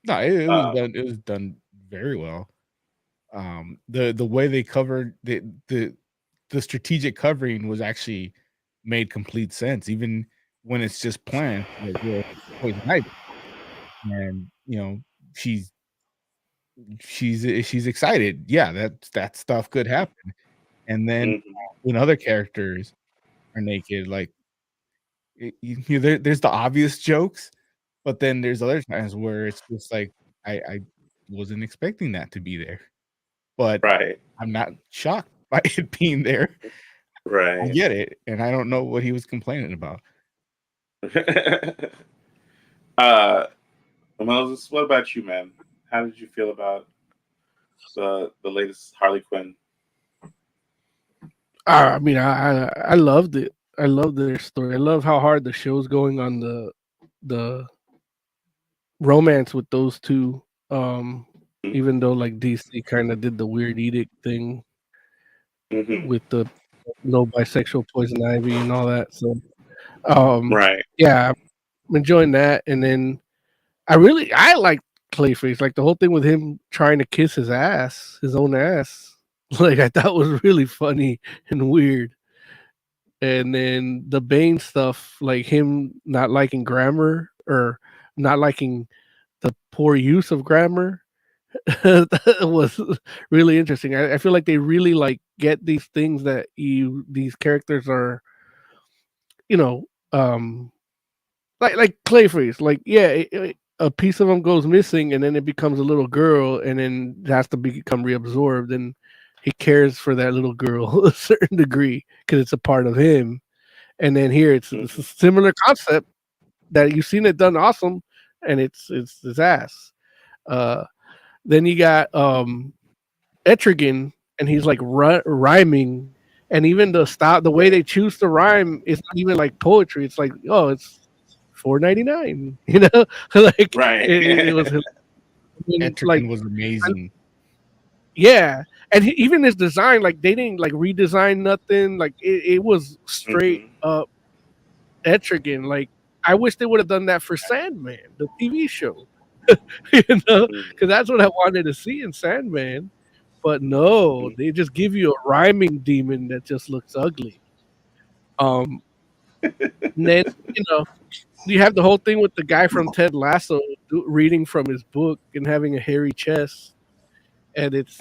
No, it was done. It was done very well. The way they covered the strategic covering was actually made complete sense, even when it's just planned. Like with Poison Ivy, and you know she's excited. Yeah, that stuff could happen. And then Mhm. when other characters are naked, like there's the obvious jokes, but then there's other times where it's just like I wasn't expecting that to be there, but Right. I'm not shocked by it being there. I Right. get it, and I don't know what he was complaining about. uh, Moses, what about you, man? How did you feel about the latest Harley Quinn? I mean, I loved it. I love their story. I love how hard the show's going on the romance with those two. Even though like DC kind of did the weird edict thing Mm-hmm. with the no bisexual Poison Ivy and all that. So Right. yeah, I'm enjoying that. And then I like Clayface, like the whole thing with him trying to kiss his own ass. Like I thought was really funny and weird. And then the Bane stuff, like him not liking grammar or not liking the poor use of grammar, was really interesting. I feel like they really like get these things that these characters are, you know, like Clayface, like yeah, a piece of him goes missing, and then it becomes a little girl, and then it has to become reabsorbed, and he cares for that little girl a certain degree because it's a part of him. And then here it's a similar concept that you've seen it done awesome, and it's his ass. Uh, then you got Etrigan, and he's like rhyming, and even the style, the way they choose to rhyme, it's not even like poetry. It's like, oh, it's $4.99, you know, like Right. it was like Etrigan was amazing. yeah, and even his design, like they didn't like redesign nothing. Like it was straight up Etrigan. Like I wish they would have done that for Sandman, the TV show, you know, because that's what I wanted to see in Sandman. But no, they just give you a rhyming demon that just looks ugly. Um, And then you have the whole thing with the guy from Ted Lasso reading from his book and having a hairy chest, and it's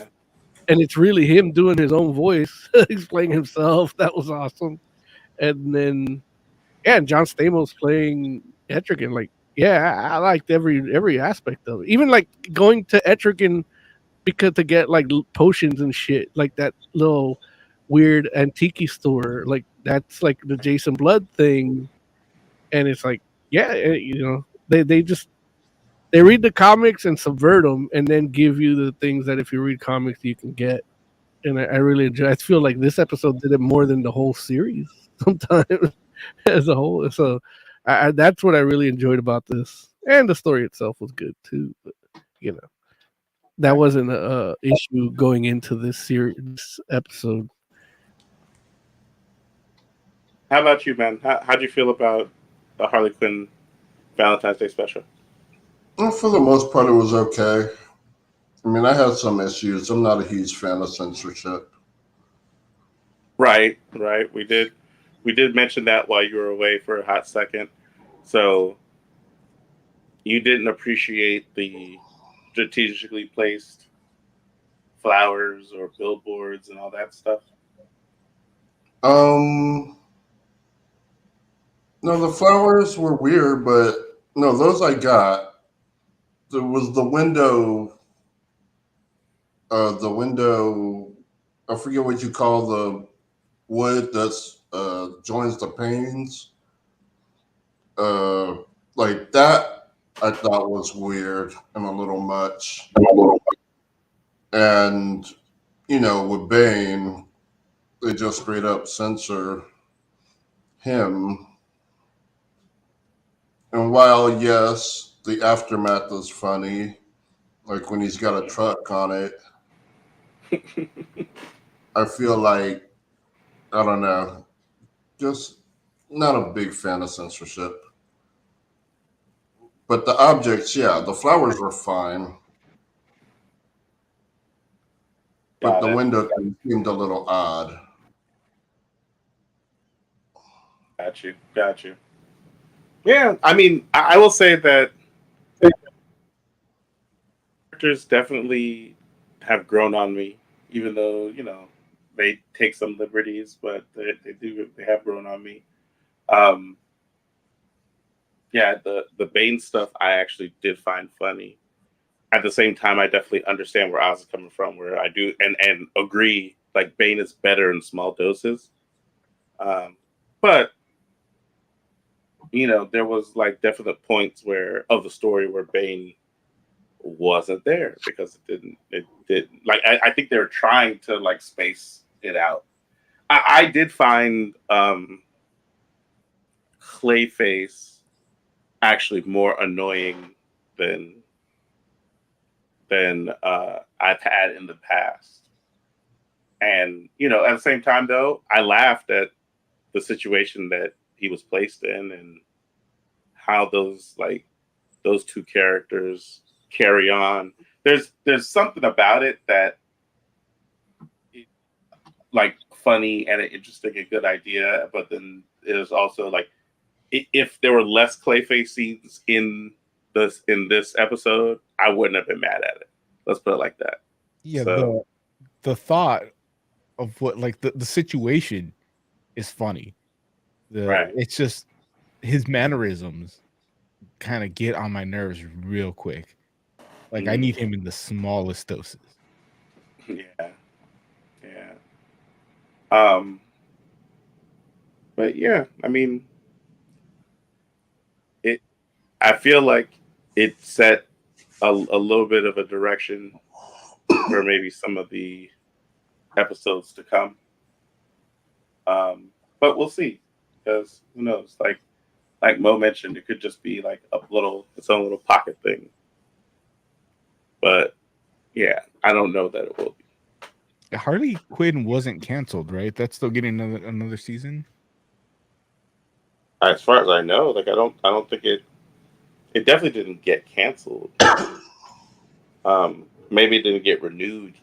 really him doing his own voice, he's playing himself. That was awesome. And then and John Stamos playing Etrigan. Like, yeah, I liked every aspect of it. Even like going to Etrigan because to get like potions and shit, like that little weird antique store. Like that's like the Jason Blood thing, and it's like, yeah, they read the comics and subvert them, and then give you the things that if you read comics you can get. And I really enjoy. I feel like this episode did it more than the whole series sometimes as a whole. So that's what I really enjoyed about this, and the story itself was good too. But that wasn't a issue going into this series this episode. How about you, man? How'd you feel about the Harley Quinn Valentine's Day special? Well, for the most part, it was okay. I mean, I had some issues. I'm not a huge fan of censorship. Right. We did mention that while you were away for a hot second. So you didn't appreciate the strategically placed flowers or billboards and all that stuff? No, the flowers were weird, but no, those I got. There was the window. I forget what you call the wood that's joins the panes. Like that, I thought was weird and a little much. And with Bane, they just straight up censor him. And while yes, the aftermath is funny, like when he's got a truck on it, I feel like I don't know, just not a big fan of censorship. But the objects, yeah, the flowers were fine. But the window thing seemed a little odd. Got you. Yeah, I mean, I will say that characters definitely have grown on me, even though they take some liberties, but they have grown on me. Yeah, the Bane stuff I actually did find funny. At the same time, I definitely understand where Oz is coming from, where I do and agree. Like Bane is better in small doses, but there was like definite points of the story where Bane wasn't there because it didn't like I think they were trying to like space it out. I did find Clayface actually more annoying than I've had in the past. And at the same time though, I laughed at the situation that he was placed in and how those two characters carry on. There's something about it that like funny and an interesting and good idea, but then there's also like if there were less Clayface scenes in this episode, I wouldn't have been mad at it. Let's put it like that. Yeah, so, the thought of what like the situation is funny. Right. It's just his mannerisms kind of get on my nerves real quick. Like I need him in the smallest doses. Yeah. But yeah, I mean, I feel like it set a little bit of a direction for maybe some of the episodes to come. But we'll see, because who knows? Like Mo mentioned, it could just be like its own little pocket thing. But yeah, I don't know that it will be. Harley Quinn wasn't canceled, right? That's still getting another season. As far as I know, like I don't think it definitely didn't get canceled. Maybe it didn't get renewed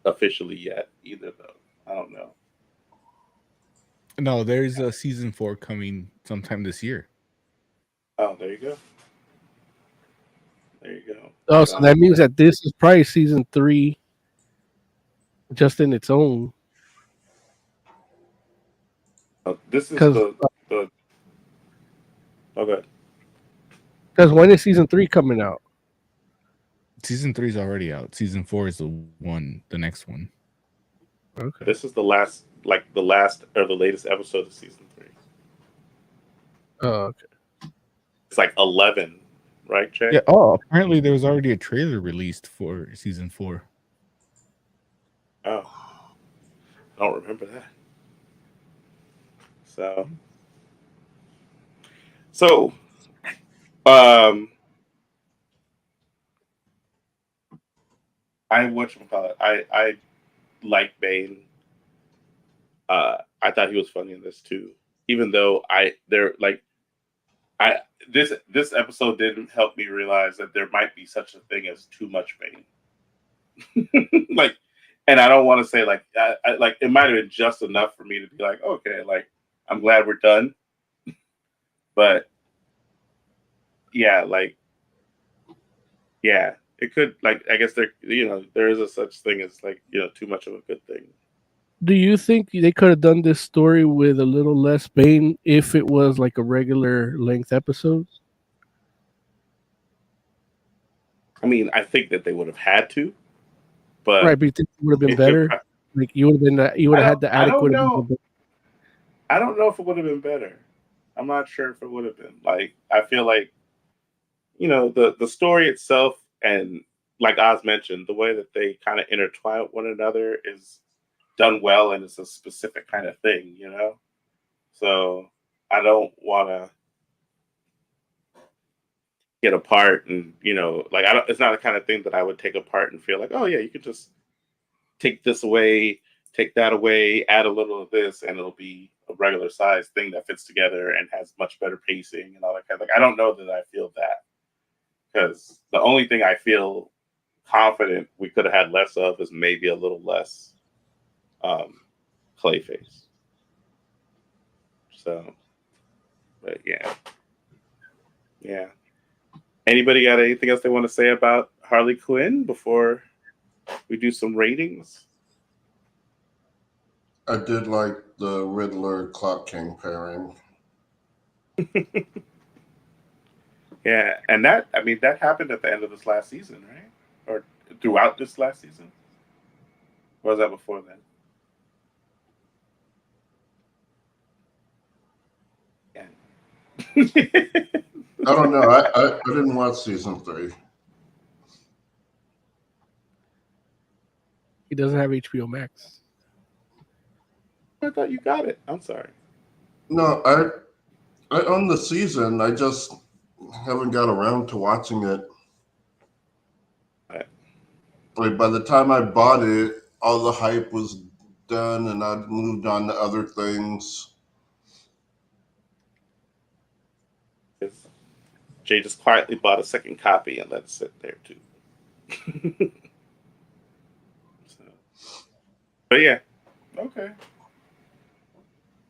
officially yet either, though. I don't know. No, there's a season 4 coming sometime this year. Oh, there you go. There you go. Oh, so that means that this is probably season 3, just in its own. This is 'Cause- the. Okay. Because when is season 3 coming out? Season 3 is already out. Season 4 is the next one. Okay. This is the last or the latest episode of season 3. Oh, okay. It's like 11, right, Jay? Yeah. Oh, apparently there was already a trailer released for season 4. Oh, I don't remember that. So, I whatchamacallit, I like Bane. I thought he was funny in this too, even though this episode didn't help me realize that there might be such a thing as too much Bane. Like, and I don't want to say like like it might have been just enough for me to be like, okay, like I'm glad we're done. But yeah, it could, like, I guess there is a such thing as like, too much of a good thing. Do you think they could have done this story with a little less Bane if it was like a regular length episode? I mean, I think that they would have had to, but Right, but you think it would have been better? Like you would have had the adequate. I don't know if it would have been better. I'm not sure if it would have been. Like, I feel like, the story itself, and like Oz mentioned, the way that they kind of intertwine with one another is done well, and it's a specific kind of thing, So I don't want to get apart and, like, it's not the kind of thing that I would take apart and feel like, oh yeah, you could just take this away, take that away, add a little of this, and it'll be a regular size thing that fits together and has much better pacing and all that kind of, like, I don't know that I feel that, because the only thing I feel confident we could have had less of is maybe a little less Clayface. So, but yeah. Anybody got anything else they want to say about Harley Quinn before we do some ratings? I did like the Riddler Clock King pairing. Yeah, and that happened at the end of this last season, right? Or throughout this last season? Or was that before then? Yeah. I don't know. I didn't watch season 3. He doesn't have HBO Max. I thought you got it. I'm sorry. No, I own the season. I just haven't got around to watching it. Right. Like, by the time I bought it, all the hype was done, and I'd moved on to other things. Jay just quietly bought a second copy and let it sit there too. But yeah, okay.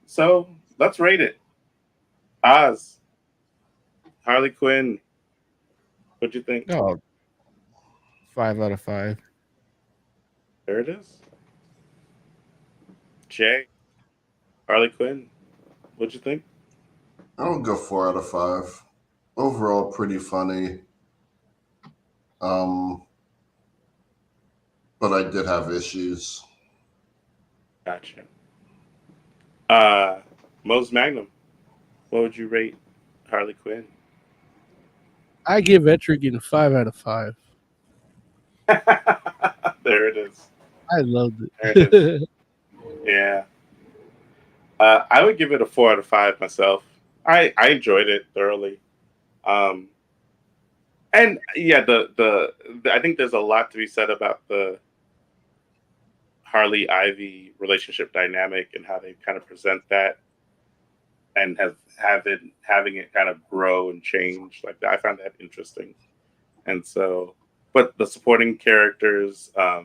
So let's rate it. Oz, Harley Quinn, what'd you think? Oh, 5 out of 5. There it is. Jay, Harley Quinn, what'd you think? I'll go 4 out of 5. Overall, pretty funny. But I did have issues. Gotcha. Mose Magnum, what would you rate Harley Quinn? I give Etrigan 5 out of 5. There it is. I loved it. There it is. Yeah. I would give it a 4 out of 5 myself. I enjoyed it thoroughly. And yeah, the I think there's a lot to be said about the Harley Ivy relationship dynamic and how they kind of present that, and having it kind of grow and change. Like, I found that interesting. And so, but the supporting characters are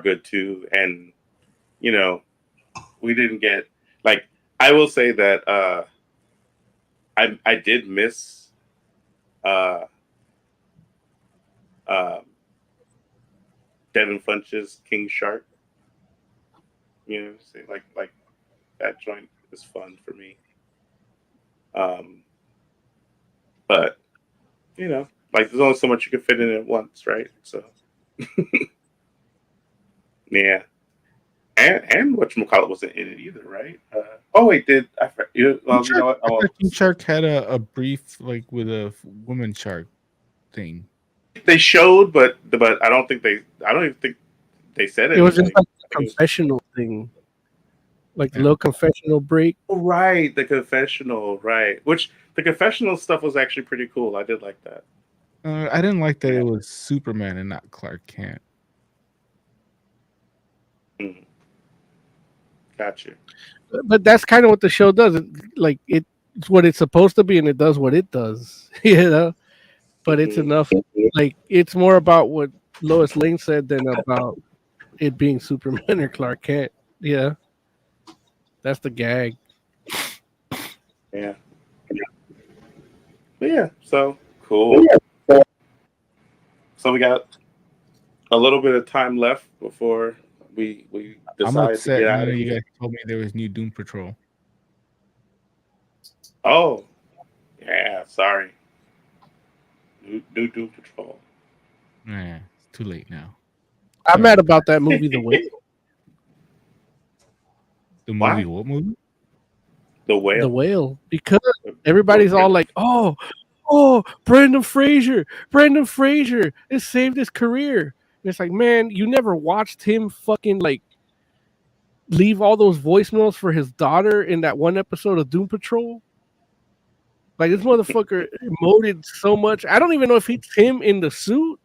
good too, and we didn't get like. I will say that I did miss uh, uh, Devin Funch's King Shark. You know, say like that joint is fun for me. Um, but you know, like there's only so much you can fit in at once, right? So yeah, and whatchamacallit wasn't in it either, right? Oh wait, did I? Well, you know what? I thought King Shark had a brief like with a woman shark thing. They showed, but I don't think I don't even think they said It was just anything. like a confessional thing, like a little confessional break. Oh, right, the confessional, right? Which the confessional stuff was actually pretty cool. I did like that. I didn't like that it was Superman and not Clark Kent. Gotcha. But that's kind of what the show does. Like it's what it's supposed to be, and it does what it does. You know, but it's enough. Like it's more about what Lois Lane said than about it being Superman or Clark Kent. Yeah, that's the gag. Yeah. But yeah, so cool. So we got a little bit of time left before we I'm decide upset. to get out None of of you here. guys told me there was new Doom Patrol. Oh, yeah. Sorry. New Doom Patrol. Nah, it's too late now. I'm mad about that movie, The Whale. The movie, what movie? The Whale. The Whale, because everybody's all like, "Oh, Brendan Fraser it saved his career." And it's like, man, you never watched him fucking like leave all those voicemails for his daughter in that one episode of Doom Patrol. Like this motherfucker emoted so much. I don't even know if it's him in the suit,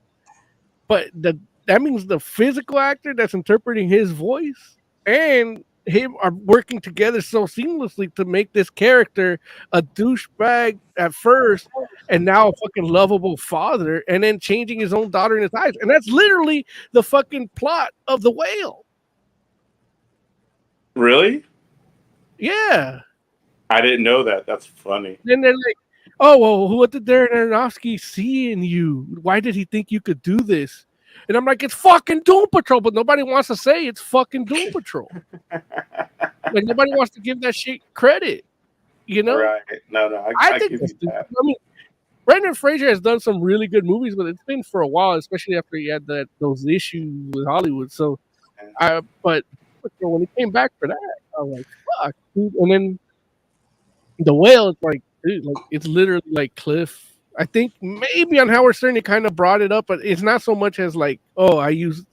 but that means the physical actor that's interpreting his voice and him are working together so seamlessly to make this character a douchebag at first and now a fucking lovable father and then changing his own daughter in his eyes. And that's literally the fucking plot of The Whale. Really? Yeah. I didn't know that. That's funny. Then they're like, oh, well, what did Darren Aronofsky see in you? Why did he think you could do this? And I'm like, it's fucking Doom Patrol, but nobody wants to say it's fucking Doom Patrol. Like nobody wants to give that shit credit, you know? Right? No. I give think you that. I mean, Brendan Fraser has done some really good movies, but it's been for a while, especially after he had those issues with Hollywood. So, but when he came back for that, I was like, fuck, dude. And then The Whale, it's like, dude, like it's literally like Cliff. I think maybe on Howard Stern it kind of brought it up, but it's not so much as like, oh, I used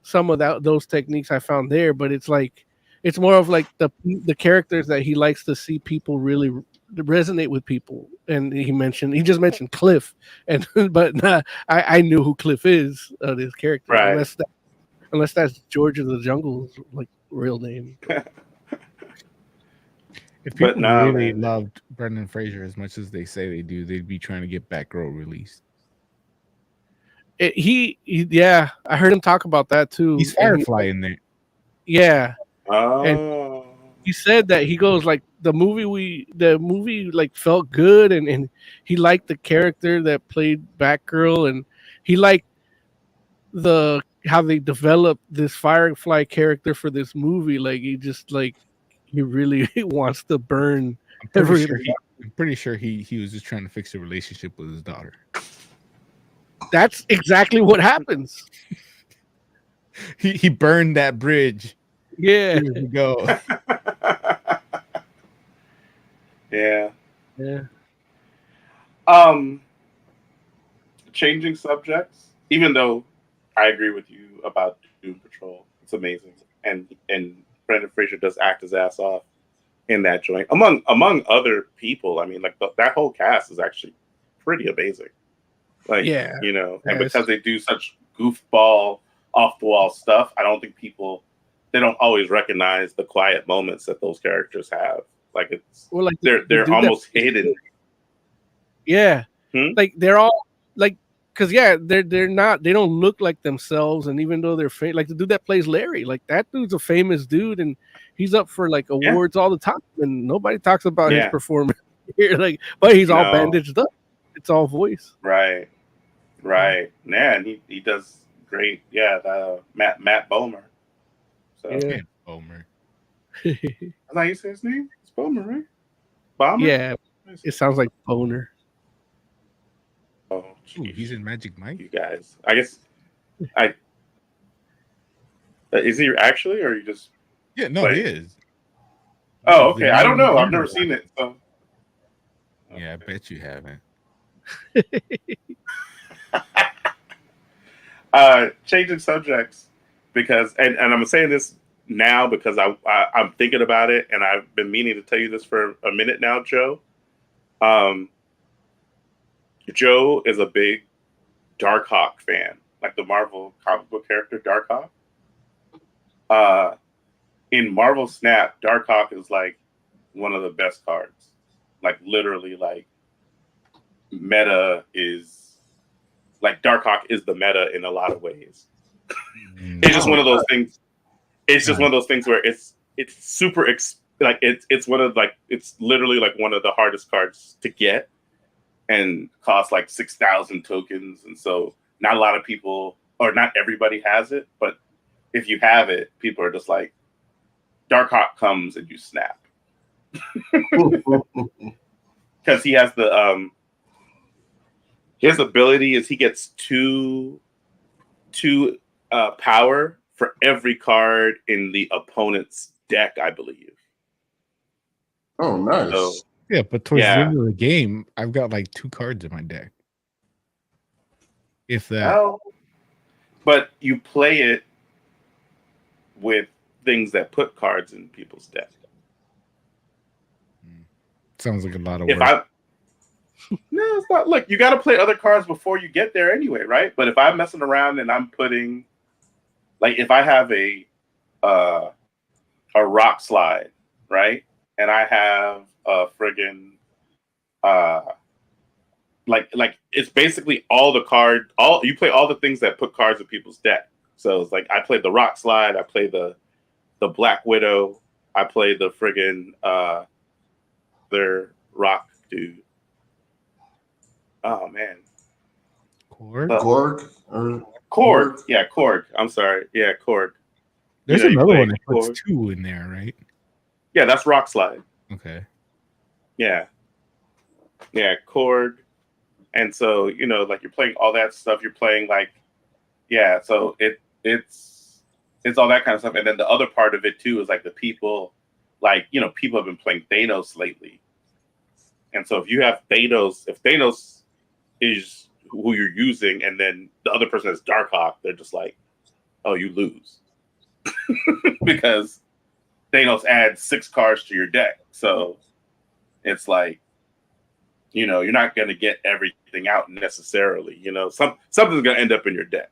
some of those techniques I found there, but it's like it's more of like the characters that he likes to see people really resonate with people. And he just mentioned Cliff, and but I knew who Cliff is, this character, right? Unless that's George of the Jungle's like real name. If people really loved Brendan Fraser as much as they say they do, they'd be trying to get Batgirl released. Yeah, I heard him talk about that too. He's Firefly in there. Yeah. Oh. And he said that he goes like the movie like felt good and he liked the character that played Batgirl and he liked how they developed this Firefly character for this movie. Like he really wants to burn everything. I'm pretty sure he was just trying to fix the relationship with his daughter. That's exactly what happens. He burned that bridge. Yeah. Here we go. Yeah. Changing subjects, even though I agree with you about Doom Patrol. It's amazing. And Brendan Fraser does act his ass off in that joint. Among other people, I mean, like that whole cast is actually pretty amazing. Like, you know, and because they do such goofball, off the wall stuff, I don't think they don't always recognize the quiet moments that those characters have. Like they're almost hidden. Yeah. Like they're all like because they don't look like themselves, and even though they're like the dude that plays Larry, like that dude's a famous dude, and he's up for like awards all the time, and nobody talks about his performance here. Like, but he's all bandaged up. It's all voice. Right. Man, he does great. Yeah, Matt Bomer. So. Yeah, Bomer. That's how you say his name. It's Bomer, right? Bomber. Yeah, it sounds like Boner. Oh, ooh, he's in Magic Mike. You guys, I guess, is he actually, or are you just? Yeah, no, he is. Oh, okay. I don't know. I've never seen it. So. Yeah, I bet you haven't. Changing subjects because, and I'm saying this now because I'm thinking about it, and I've been meaning to tell you this for a minute now, Joe. Joe is a big Darkhawk fan, like the Marvel comic book character Darkhawk. In Marvel Snap, Darkhawk is like one of the best cards. Like literally, like meta is like Darkhawk is the meta in a lot of ways. It's just one of those things. It's just one of those things where it's super like it's one of like it's literally like one of the hardest cards to get and costs like 6,000 tokens, and so not a lot of people or not everybody has it, but if you have it, people are just like Darkhawk comes and you snap. Because he has the his ability is he gets two power for every card in the opponent's deck, I believe. Oh, nice. So, yeah, but towards the end of the game, I've got like 2 cards in my deck. If that. Well, but you play it with things that put cards in people's deck. Sounds like a lot of work. No, it's not. Look, you got to play other cards before you get there anyway, right? But if I'm messing around and I'm putting, like, if I have a rock slide, right, and I have a friggin' like it's basically all the card, you play all the things that put cards in people's deck. So it's like I played the rock slide, I play the Black Widow, I play the friggin' their rock dude. Oh man, Korg. Yeah, Korg. I'm sorry. Yeah, Korg. There's another one that puts Korg. 2 in there, right? Yeah, that's rock slide. Okay. Yeah, Korg. And so like you're playing all that stuff. You're playing like, so it's all that kind of stuff. And then the other part of it too is like the people, like people have been playing Thanos lately. And so if you have Thanos, if Thanos is who you're using, and then the other person is Darkhawk, they're just like, oh, you lose. Because Thanos adds 6 cards to your deck. So it's like, you're not going to get everything out necessarily. Something's going to end up in your deck.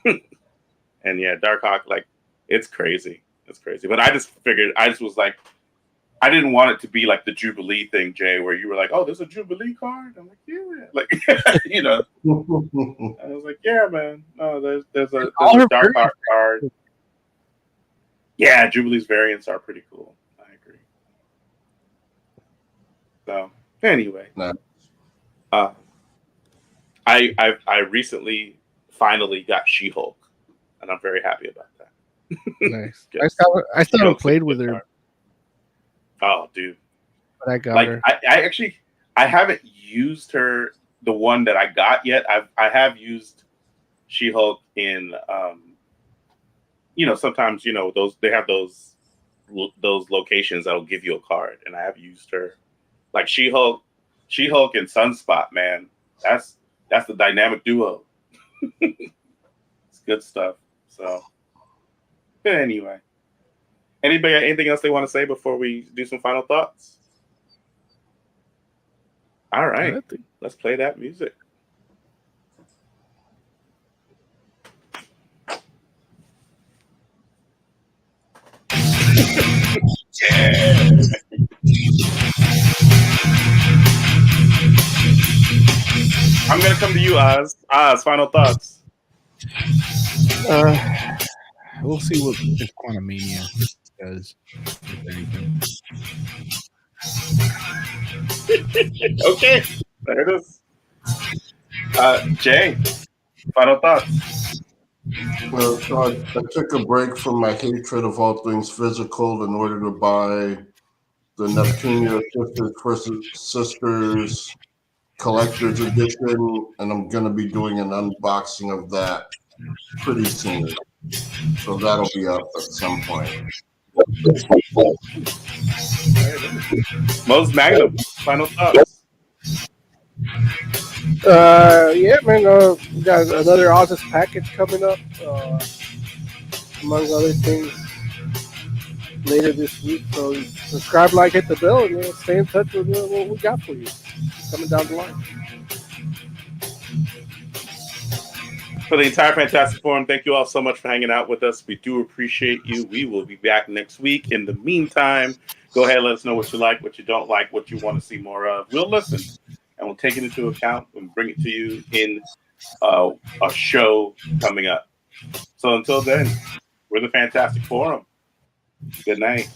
And yeah, Darkhawk, like, it's crazy. It's crazy. But I just was like, I didn't want it to be like the Jubilee thing, Jay, where you were like, oh, there's a Jubilee card? I'm like, yeah. Like, I was like, yeah, man. No, there's a Darkhawk card. Yeah, Jubilee's variants are pretty cool. I agree. So, anyway. Nice. I recently finally got She-Hulk, and I'm very happy about that. Nice. I still haven't played with her. Oh, dude! But I got her. I haven't used her, the one that I got yet. I have used She-Hulk in, sometimes those they have those locations that'll give you a card, and I have used her, like She-Hulk and Sunspot. Man, that's the dynamic duo. It's good stuff. So, but anyway. Anybody got anything else they want to say before we do some final thoughts? All right, let's play that music. Yeah. I'm gonna come to you, Oz. Oz, final thoughts. We'll see what if Quantumania does. If anything. Okay, there it is. Jay, final thoughts. Well, so I took a break from my hatred of all things physical in order to buy the Neptunia Sisters versus Sisters Collector's Edition, and I'm going to be doing an unboxing of that pretty soon. So that'll be up at some point. Most Magnum, final thoughts. Yeah, man. We got another Oz's package coming up, among other things, later this week. So subscribe, like, hit the bell, and stay in touch with what we got for you coming down the line. For the entire Fantastic Forum, thank you all so much for hanging out with us. We do appreciate you. We will be back next week. In the meantime, go ahead and let us know what you like, what you don't like, what you want to see more of. We'll listen, and we'll take it into account and bring it to you in a show coming up. So until then, we're the Fantastic Forum. Good night.